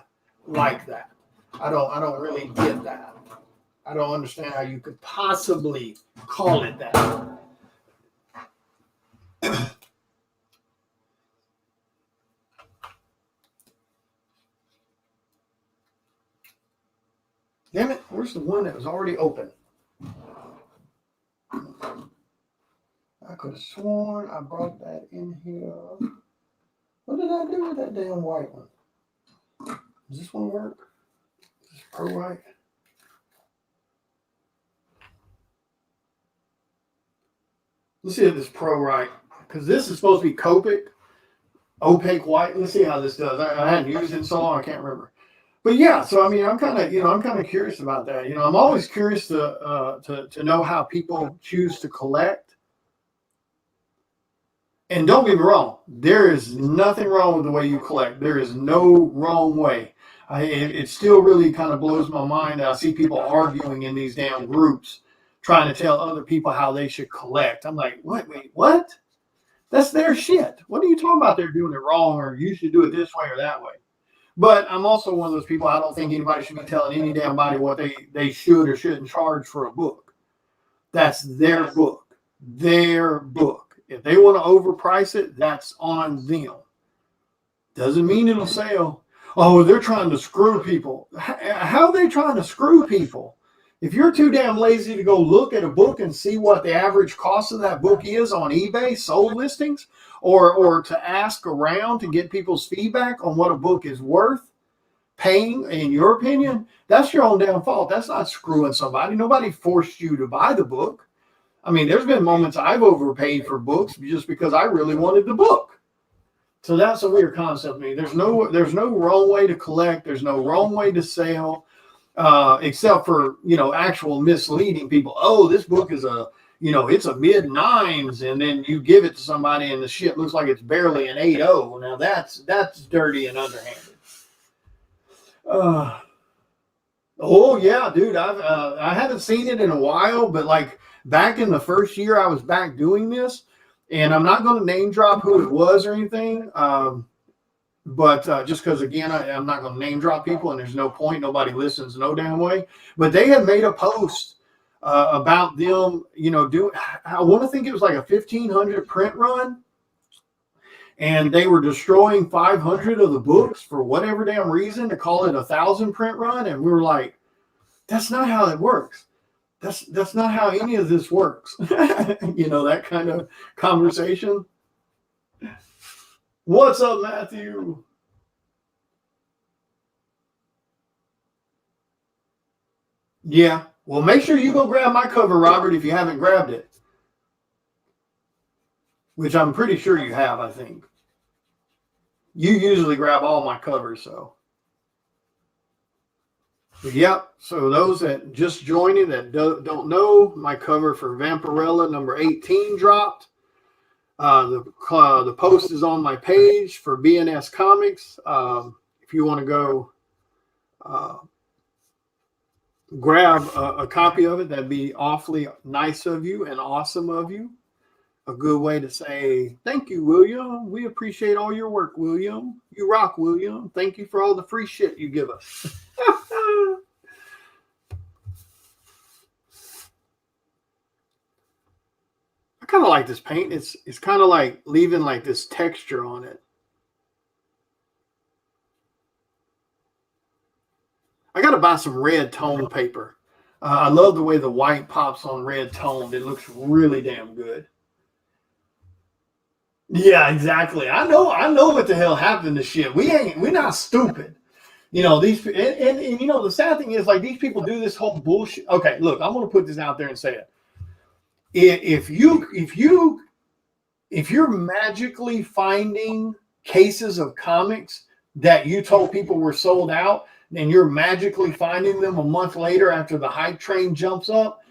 like that. I don't really get that. I don't understand how you could possibly call it that. Damn it, where's the one that was already open? I could have sworn I brought that in here. What did I do with that damn white one? Does this one work? Is this Pro White? Let's see if this Pro White, because this is supposed to be opaque white. Let's see how this does. I hadn't used it in so long, I can't remember. But yeah, so I mean, I'm kind of curious about that. You know, I'm always curious to know how people choose to collect. And don't get me wrong, there is nothing wrong with the way you collect. There is no wrong way. It still really kind of blows my mind that I see people arguing in these damn groups, trying to tell other people how they should collect. I'm like, wait, what? That's their shit. What are you talking about? They're doing it wrong, or you should do it this way or that way. But I'm also one of those people, I don't think anybody should be telling any damn body what they should or shouldn't charge for a book. That's their book. Their book. If they want to overprice it, that's on them. Doesn't mean it'll sell. Oh, they're trying to screw people. How are they trying to screw people? If you're too damn lazy to go look at a book and see what the average cost of that book is on eBay, sold listings, or to ask around to get people's feedback on what a book is worth paying, in your opinion, that's your own damn fault. That's not screwing somebody. Nobody forced you to buy the book. I mean, there's been moments I've overpaid for books just because I really wanted the book. So that's a weird concept to me. There's no wrong way to collect. There's no wrong way to sell, except for, actual misleading people. Oh, this book is it's a mid-9s, and then you give it to somebody and the shit looks like it's barely an 8.0. Now that's dirty and underhanded. Oh yeah, dude, I haven't seen it in a while, but like back in the first year I was back doing this, and I'm not going to name drop who it was or anything, but just because, again, I'm not going to name drop people, and there's no point. Nobody listens no damn way. But they had made a post about them, I want to think it was like a 1,500 print run, and they were destroying 500 of the books for whatever damn reason to call it 1,000 print run. And we were like, that's not how it works. That's not how any of this works. That kind of conversation. What's up, Matthew? Yeah. Well, make sure you go grab my cover, Robert, if you haven't grabbed it. Which I'm pretty sure you have, I think. You usually grab all my covers, so. Yep. So those that just joining that don't know, my cover for Vampirella number 18 dropped. The post is on my page for BNS Comics. If you want to go grab a copy of it, that'd be awfully nice of you and awesome of you. A good way to say thank you, William. We appreciate all your work, William. You rock, William. Thank you for all the free shit you give us. I kind of like this paint. It's kind of like leaving like this texture on it. I got to buy some red tone paper. I love the way the white pops on red toned. It looks really damn good. Yeah, exactly. I know what the hell happened to shit. We're not stupid. You know, and you know, the sad thing is like these people do this whole bullshit. Okay, look, I'm gonna put this out there and say it. If you're magically finding cases of comics that you told people were sold out, and you're magically finding them a month later after the hype train jumps up,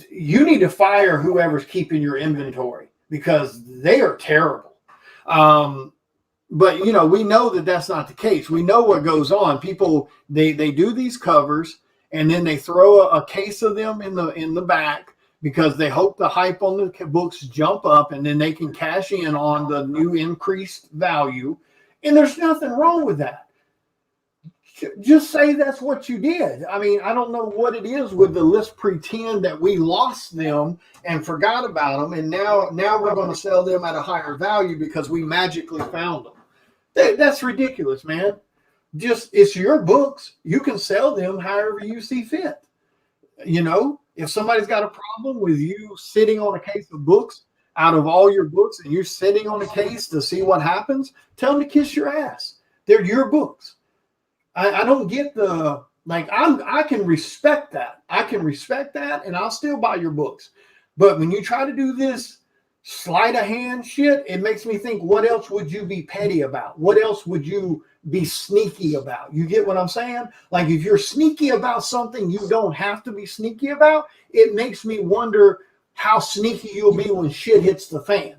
you need to fire whoever's keeping your inventory because they are terrible. But you know, we know that that's not the case. We know what goes on. People they do these covers and then they throw a case of them in the back because they hope the hype on the books jump up and then they can cash in on the new increased value. And there's nothing wrong with that. Just say that's what you did. I mean, I don't know what it is with the let's pretend that we lost them and forgot about them, and now we're going to sell them at a higher value because we magically found them. That's ridiculous, man. Just it's your books. You can sell them however you see fit. You know, if somebody's got a problem with you sitting on a case of books out of all your books and you're sitting on a case to see what happens, tell them to kiss your ass. They're your books. I don't get the like. I can respect that. I can respect that, and I'll still buy your books. But when you try to do this sleight of hand shit, it makes me think, what else would you be petty about? What else would you be sneaky about? You get what I'm saying? Like if you're sneaky about something you don't have to be sneaky about, it makes me wonder how sneaky you'll be when shit hits the fan.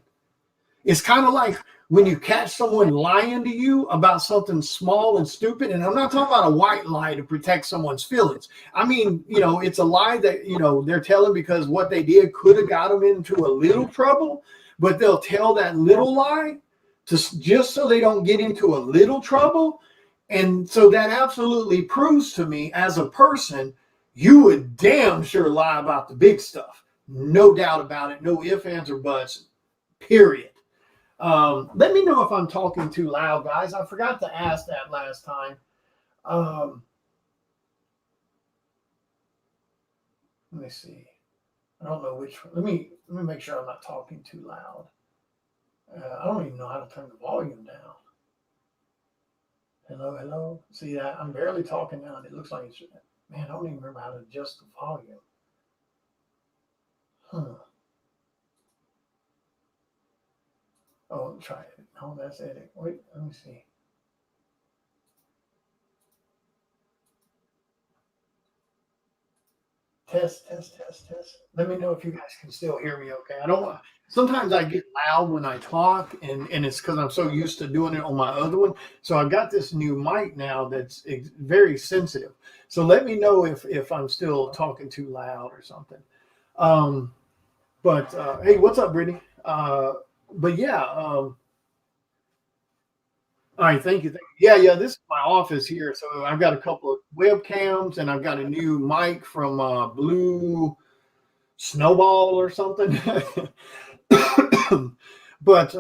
It's kind of like when you catch someone lying to you about something small and stupid, and I'm not talking about a white lie to protect someone's feelings. I mean, you know, it's a lie that, you know, they're telling because what they did could have got them into a little trouble, but they'll tell that little lie just so they don't get into a little trouble. And so that absolutely proves to me as a person, you would damn sure lie about the big stuff. No doubt about it. No ifs, ands, or buts, period. Let me know if I'm talking too loud, guys. I forgot to ask that last time. Let me see. I don't know which one. Let me make sure I'm not talking too loud. I don't even know how to turn the volume down. Hello. See that? I'm barely talking now, and it looks like it's, man, I don't even remember how to adjust the volume. Oh, try it. Oh, that's edit. Wait, let me see. Test. Let me know if you guys can still hear me okay. I don't want, sometimes I get loud when I talk, and it's because I'm so used to doing it on my other one. So I've got this new mic now that's very sensitive. So let me know if I'm still talking too loud or something. But hey, what's up, Brittany? But yeah, all right, thank you. Yeah, this is my office here. So I've got a couple of webcams and I've got a new mic from Blue Snowball or something. but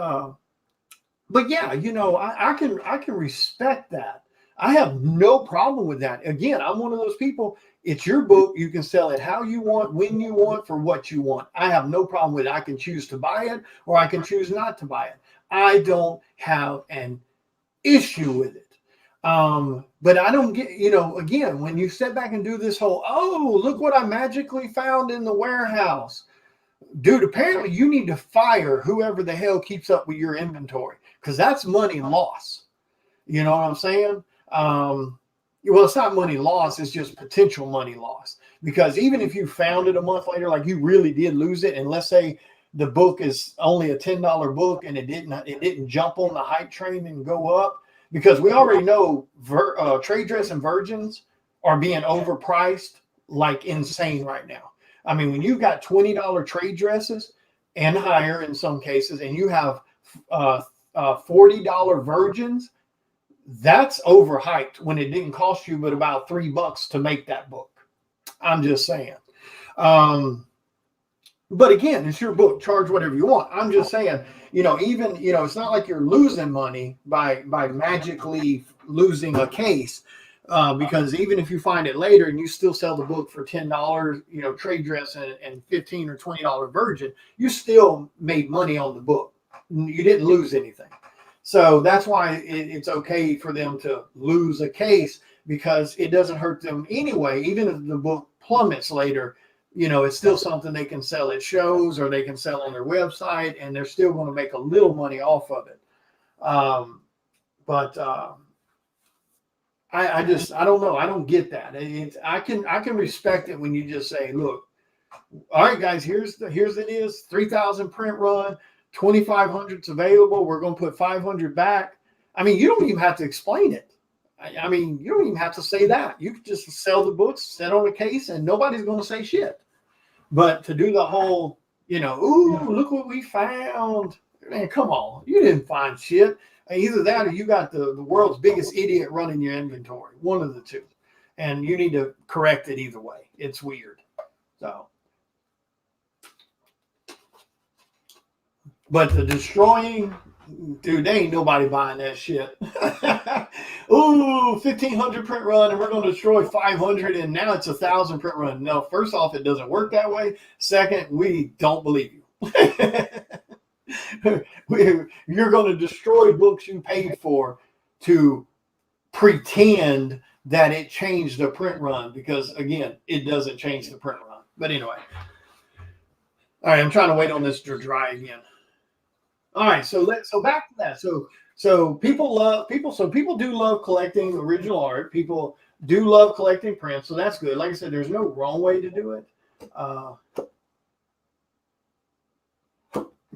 yeah, you know, I can respect that. I have no problem with that. Again, I'm one of those people. It's your book. You can sell it how you want, when you want, for what you want. I have no problem with it. I can choose to buy it or I can choose not to buy it. I don't have an issue with it. But I don't get, again, when you sit back and do this whole, oh, look what I magically found in the warehouse. Dude, apparently you need to fire whoever the hell keeps up with your inventory, because that's money loss. You know what I'm saying? Well, it's not money loss. It's just potential money loss. Because even if you found it a month later, like you really did lose it, and let's say the book is only a $10 book and it didn't jump on the hype train and go up, because we already know trade dress and virgins are being overpriced like insane right now. I mean, when you've got $20 trade dresses and higher in some cases, and you have $40 virgins, that's overhyped when it didn't cost you but about $3 to make that book. I'm just saying. But again, it's your book. Charge whatever you want. I'm just saying, even, it's not like you're losing money by magically losing a case. Because even if you find it later and you still sell the book for $10, trade dress and $15 or $20 virgin, you still made money on the book. You didn't lose anything. So that's why it's okay for them to lose a case, because it doesn't hurt them anyway. Even if the book plummets later, it's still something they can sell at shows or they can sell on their website, and they're still going to make a little money off of it. I don't know. I don't get that. I can respect it when you just say, look, all right, guys, here's it is, 3,000 print run, 2,500's available. We're going to put 500 back. I mean, you don't even have to explain it. I mean, you don't even have to say that. You could just sell the books, set on a case, and nobody's going to say shit. But to do the whole, ooh, look what we found. Man, come on. You didn't find shit. Either that or you got the world's biggest idiot running your inventory. One of the two. And you need to correct it either way. It's weird. So. But the destroying, dude, they ain't nobody buying that shit. Ooh, 1,500 print run, and we're going to destroy 500, and now it's 1,000 print run. No, first off, it doesn't work that way. Second, we don't believe you. You're going to destroy books you paid for to pretend that it changed the print run, because, again, it doesn't change the print run. But anyway. All right, I'm trying to wait on this to dry again. All right, so back to that. So people do love collecting original art. People do love collecting prints, so that's good. Like I said, there's no wrong way to do it.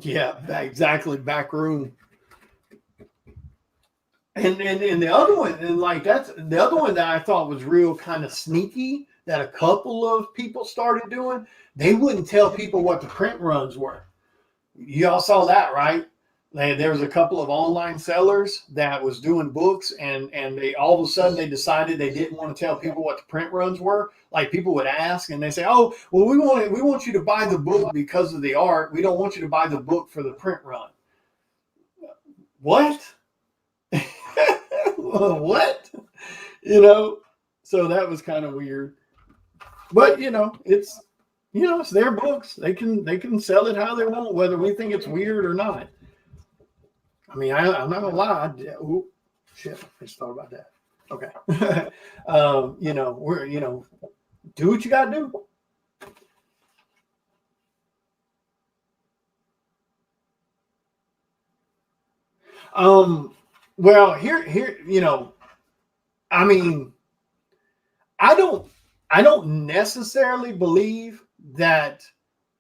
Yeah, exactly. Back room. And the other one, and like that's the other one that I thought was real kind of sneaky, that a couple of people started doing. They wouldn't tell people what the print runs were. Y'all saw that, right? There was a couple of online sellers that was doing books, and they all of a sudden they decided they didn't want to tell people what the print runs were. Like, people would ask, and they say, "Oh, well, we want you to buy the book because of the art. We don't want you to buy the book for the print run." What? What? So that was kind of weird. But it's their books. They can sell it how they want, whether we think it's weird or not. I mean, I'm not gonna lie. Oh shit! I just thought about that. Okay. Do what you gotta do. Well, here, I mean, I don't necessarily believe that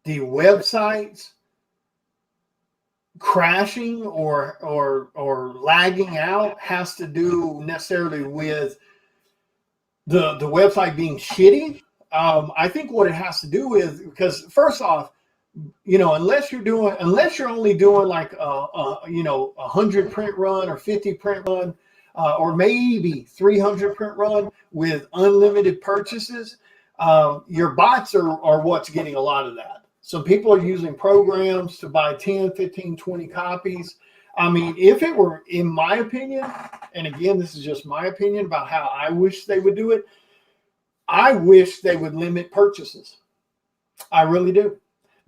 the websites crashing or lagging out has to do necessarily with the website being shitty. I think what it has to do with, because first off, unless you're only doing like 100 print run or 50 print run, or maybe 300 print run with unlimited purchases, your bots are what's getting a lot of that. So people are using programs to buy 10, 15, 20 copies. I mean, if it were, in my opinion, and again, this is just my opinion about how I wish they would do it, I wish they would limit purchases. I really do.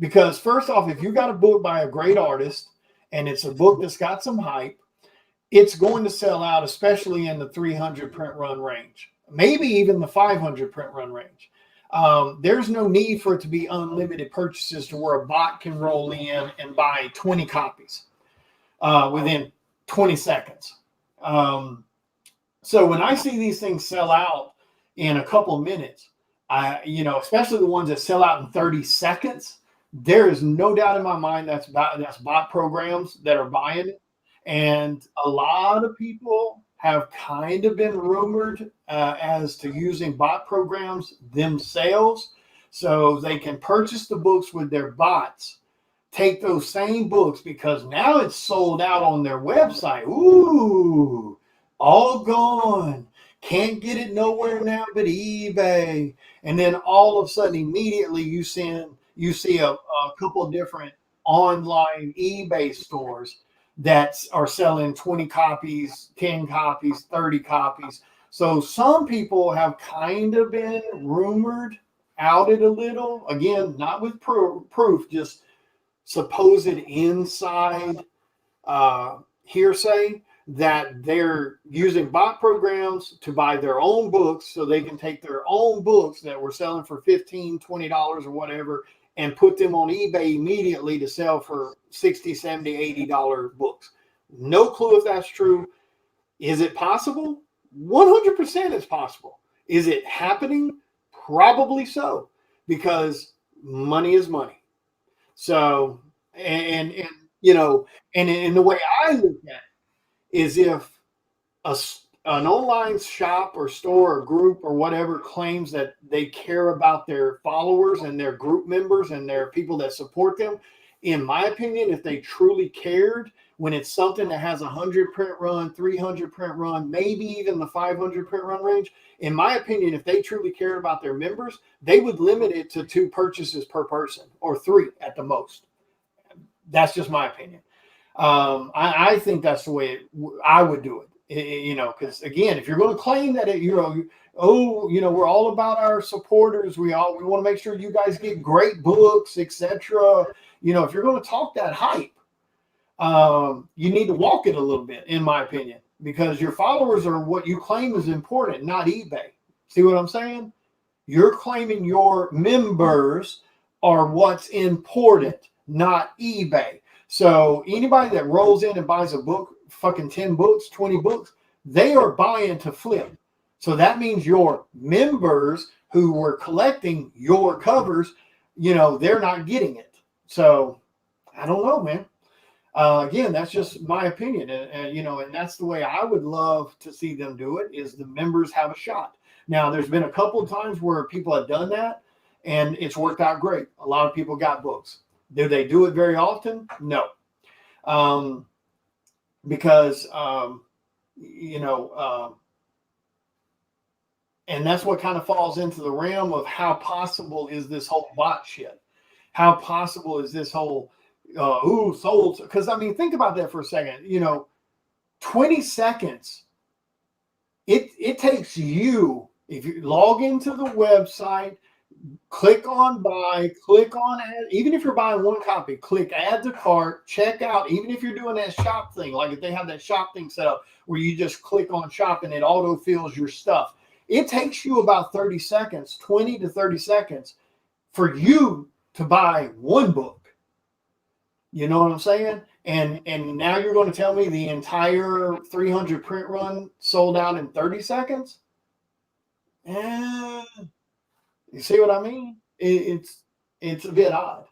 Because first off, if you got a book by a great artist and it's a book that's got some hype, it's going to sell out, especially in the 300 print run range, maybe even the 500 print run range. There's no need for it to be unlimited purchases to where a bot can roll in and buy 20 copies within 20 seconds. So when I see these things sell out in a couple of minutes, especially the ones that sell out in 30 seconds, there is no doubt in my mind that's bot programs that are buying it. And a lot of people have kind of been rumored as to using bot programs themselves, so they can purchase the books with their bots, take those same books, because now it's sold out on their website. Ooh, all gone. Can't get it nowhere now but eBay. And then all of a sudden, immediately you see a couple of different online eBay stores that are selling 20 copies, 10 copies, 30 copies. So some people have kind of been rumored, outed a little. Again, not with proof, just supposed inside hearsay, that they're using bot programs to buy their own books so they can take their own books that were selling for $15, $20 or whatever and put them on eBay immediately to sell for $60, $70, $80 books. No clue if that's true. Is it possible? 100% it's possible. Is it happening? Probably so, because money is money. So, and the way I look at it is, if an online shop or store or group or whatever claims that they care about their followers and their group members and their people that support them, in my opinion, if they truly cared, when it's something that has 100 print run, 300 print run, maybe even the 500 print run range, in my opinion, if they truly cared about their members, they would limit it to 2 purchases per person, or 3 at the most. That's just my opinion. I think that's the way I would do it. Because again, if you're going to claim that we're all about our supporters, we want to make sure you guys get great books, etc. If you're going to talk that hype, you need to walk it a little bit, in my opinion, because your followers are what you claim is important, not eBay. See what I'm saying? You're claiming your members are what's important, not eBay. So anybody that rolls in and buys a book, fucking 10 books, 20 books, they are buying to flip. So that means your members who were collecting your covers, they're not getting it. So I don't know, man. Again, that's just my opinion. And that's the way I would love to see them do it, is the members have a shot. Now, there's been a couple of times where people have done that and it's worked out great. A lot of people got books. Do they do it very often? No. Because, and that's what kind of falls into the realm of how possible is this whole bot shit? How possible is this whole, sold? Because, think about that for a second. 20 seconds. It takes you, if you log into the website, click on buy, click on add. Even if you're buying 1 copy, click add to cart, check out. Even if you're doing that shop thing, like if they have that shop thing set up where you just click on shop and it auto fills your stuff, it takes you about 30 seconds, 20 to 30 seconds for you to buy 1 book. You know what I'm saying? And now you're going to tell me the entire 300 print run sold out in 30 seconds? You see what I mean? It's a bit odd.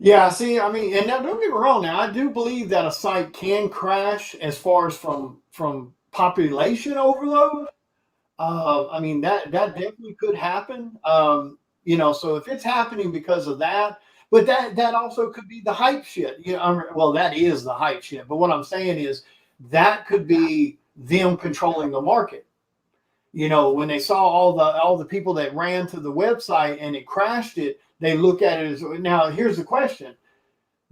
Yeah, see, and now don't get me wrong. Now, I do believe that a site can crash as far as from population overload. That definitely could happen. So if it's happening because of that, but that also could be the hype shit. Well, that is the hype shit. But what I'm saying is that could be them controlling the market. when they saw all the people that ran to the website and it crashed it, they look at it as, now here's the question.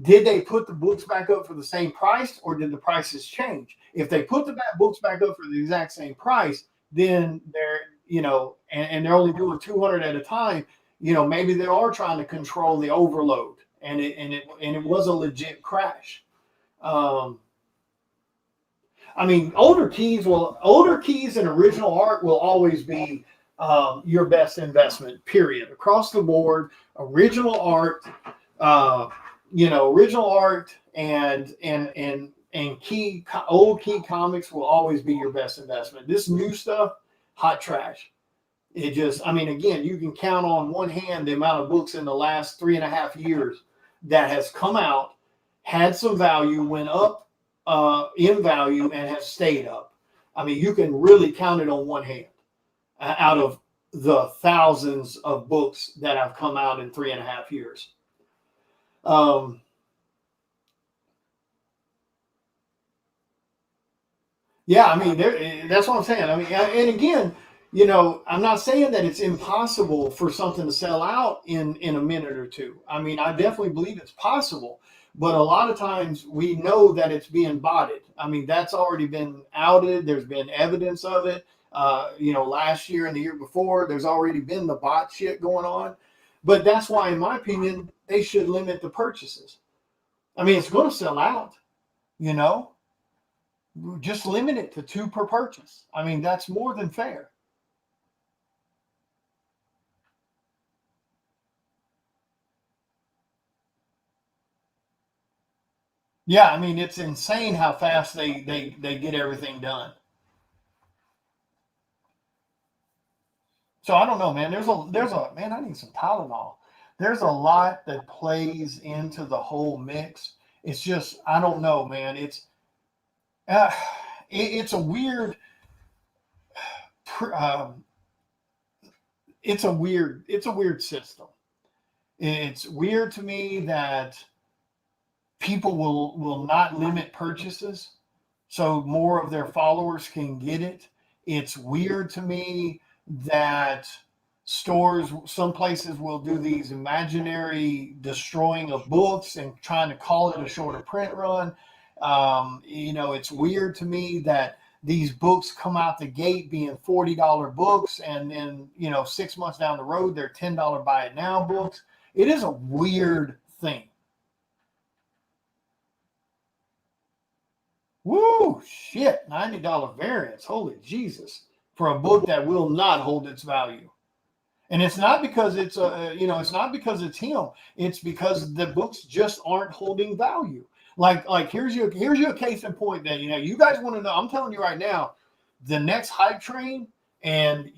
Did they put the books back up for the same price, or did the prices change? If they put the books back up for the exact same price, then they're, and they're only doing 200 at a time, maybe they are trying to control the overload, and it was a legit crash. I mean, older keys and original art will always be your best investment, period. Across the board, original art, original art and old key comics will always be your best investment. This new stuff, hot trash. It just, I mean, again, you can count on one hand the amount of books in the last 3.5 years that has come out, had some value, went up in value, and have stayed up. I mean, you can really count it on one hand out of the thousands of books that have come out in 3.5 years. Yeah, I mean, that's what I'm saying. I mean, and again, I'm not saying that it's impossible for something to sell out in a minute or two. I mean, I definitely believe it's possible, but a lot of times we know that it's being botted. I mean, that's already been outed. There's been evidence of it. Last year and the year before, there's already been the bot shit going on. But that's why, in my opinion, they should limit the purchases. I mean, it's going to sell out, just limit it to 2 per purchase. I mean, that's more than fair. Yeah, I mean, it's insane how fast they get everything done. So I don't know, man. There's a man. I need some Tylenol. There's a lot that plays into the whole mix. It's just, I don't know, man. Uh, it's a weird, um, it's a weird system. It's weird to me that people will not limit purchases so more of their followers can get it. It's weird to me that some places will do these imaginary destroying of books and trying to call it a shorter print run. It's weird to me that these books come out the gate being $40 books, and then 6 months down the road they're $10 buy it now books. It is a weird thing. Woo, shit, $90 variance. Holy Jesus. For a book that will not hold its value. And it's not because it's not because it's him. It's because the books just aren't holding value. Like here's your case in point that you guys want to know. I'm telling you right now, the next hype train, and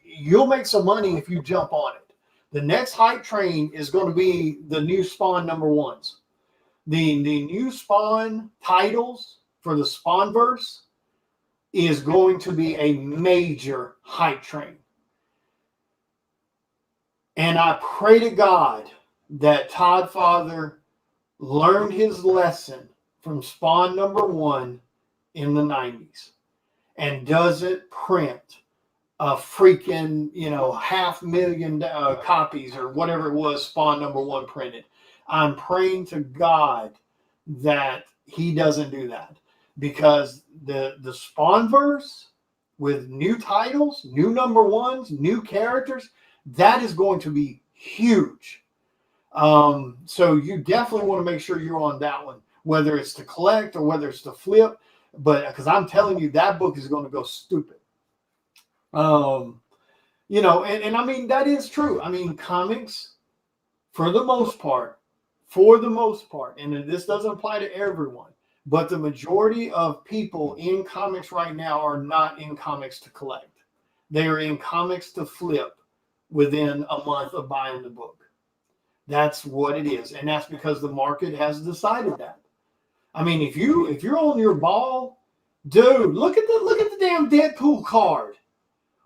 you'll make some money if you jump on it. The next hype train is going to be the new Spawn #1s. The new Spawn titles for the Spawnverse is going to be a major hype train. And I pray to God that Todd Father learned his lesson from Spawn #1 in the 90s and doesn't print a freaking, 500,000 copies or whatever it was Spawn #1 printed. I'm praying to God that he doesn't do that, because the Spawnverse with new titles, new #1s, new characters, that is going to be huge. So you definitely want to make sure you're on that one, whether it's to collect or whether it's to flip. But because I'm telling you, that book is going to go stupid. And I mean, that is true. I mean, comics, for the most part, and this doesn't apply to everyone, but the majority of people in comics right now are not in comics to collect. They are in comics to flip within a month of buying the book. That's what it is. And that's because the market has decided that. I mean, if you're on your ball, dude, look at the damn Deadpool card.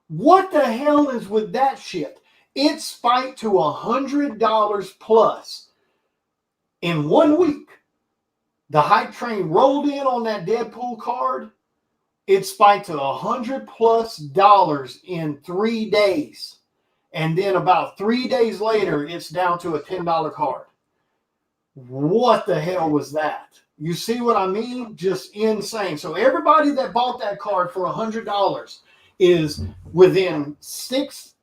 What the hell is with that shit? It spiked to $100 plus in 1 week. The hype train rolled in on that Deadpool card. it spiked to $100+ in 3 days. And then about 3 days later, it's down to a $10 card. What the hell was that? You see what I mean? Just insane. So everybody that bought that card for $100 is within 6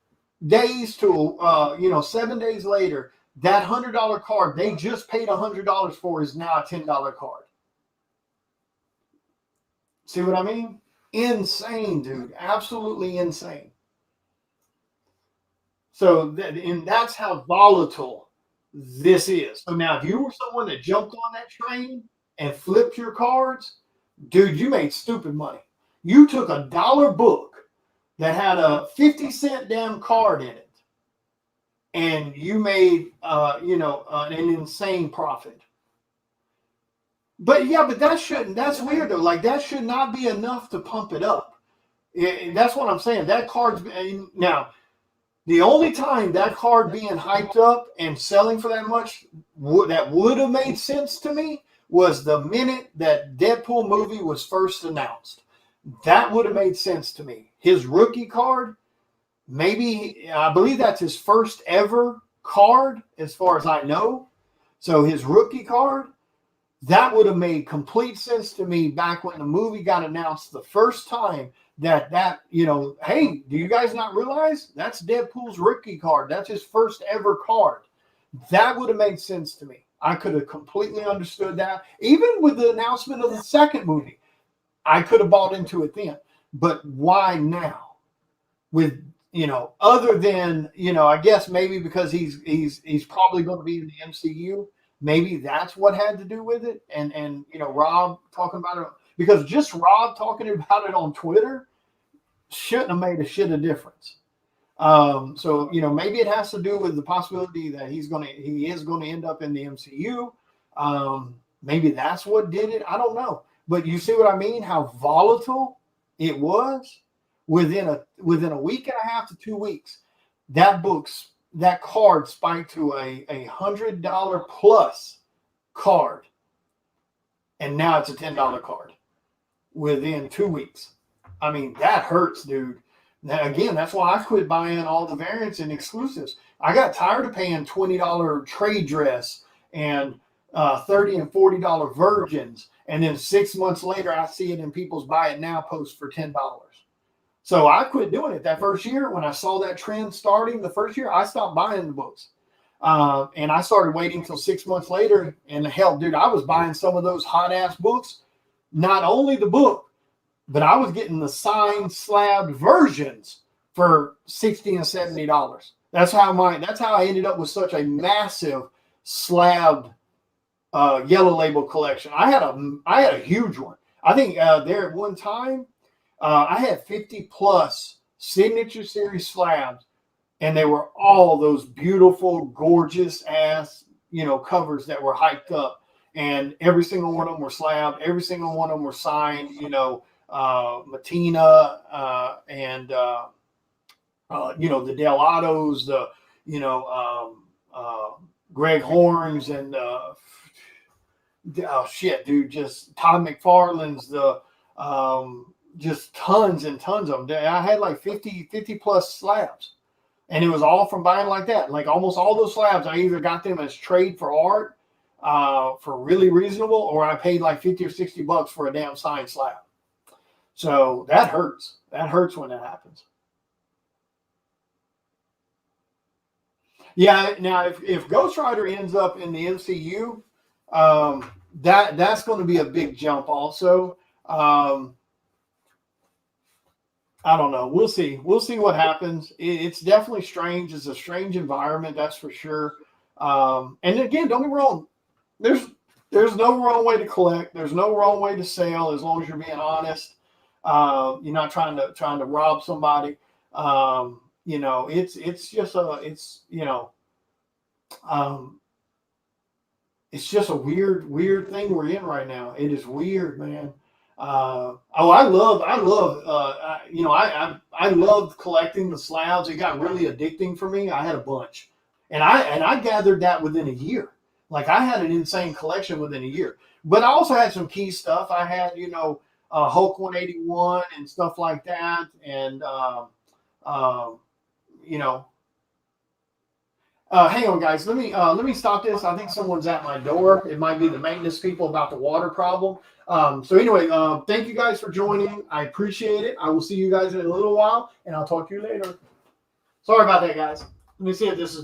days to 7 days later, that $100 card they just paid $100 for is now a $10 card. See what I mean? Insane, dude. Absolutely insane. So that's how volatile this is. So now, if you were someone that jumped on that train and flipped your cards, dude, you made stupid money. You took a dollar book that had a 50-cent damn card in it, and you made an insane profit. But yeah, but that's weird though. Like, that should not be enough to pump it up. That's what I'm saying. That card's now, the only time that card being hyped up and selling for that much that would have made sense to me was the minute that Deadpool movie was first announced. That would have made sense to me. His rookie card, maybe, I believe that's his first ever card as far as I know. So his rookie card, that would have made complete sense to me back when the movie got announced the first time. Hey, do you guys not realize that's Deadpool's rookie card? That's his first ever card. That would have made sense to me. I could have completely understood that. Even with the announcement of the second movie, I could have bought into it then. But why now? With, other than, I guess maybe because he's probably going to be in the MCU. Maybe that's what had to do with it. And Rob talking about it, because just Rob talking about it on Twitter shouldn't have made a shit of difference. So maybe it has to do with the possibility that he is going to end up in the MCU. Maybe that's what did it. I don't know. But you see what I mean? How volatile it was within a week and a half to 2 weeks. That card spiked to a $100+ card, and now it's a $10 card within 2 weeks. I mean, that hurts, dude. Now, again, that's why I quit buying all the variants and exclusives. I got tired of paying $20 trade dress and $30 and $40 virgins, and then 6 months later, I see it in people's buy it now posts for $10. So I quit doing it that first year. When I saw that trend starting the first year, I stopped buying the books. And I started waiting until 6 months later. And hell, dude, I was buying some of those hot ass books. Not only the book, but I was getting the signed slabbed versions for $60 and $70. That's how I ended up with such a massive slabbed Yellow Label collection. I had a huge one. I think there at one time, I had 50+ signature series slabs, and they were all those beautiful, gorgeous ass, covers that were hyped up, and every single one of them were slabbed. Every single one of them were signed, Matina, and the Del Ottos, the, Greg Horns, and just Todd McFarlane's, just tons and tons of them. I had like 50+ slabs, and it was all from buying like that. Like almost all those slabs, I either got them as trade for art for really reasonable, or I paid like $50 or $60 for a damn signed slab. So that hurts. That hurts when that happens. Yeah. Now, if Ghost Rider ends up in the MCU, that's going to be a big jump also. I don't know. We'll see. We'll see what happens. It's definitely strange. It's a strange environment, that's for sure. And again, don't get me wrong. There's no wrong way to collect. There's no wrong way to sell as long as you're being honest. You're not trying to rob somebody. It's just a weird thing we're in right now. It is weird, man. I loved collecting the slabs. It got really addicting for me. I had a bunch, and I gathered that within a year. Like, I had an insane collection within a year. But I also had some key stuff. I had Hulk 181 and stuff like that. And, you know, hang on, guys. Let me stop this. I think someone's at my door. It might be the maintenance people about the water problem. So anyway, thank you guys for joining. I appreciate it. I will see you guys in a little while, and I'll talk to you later. Sorry about that, guys. Let me see if this is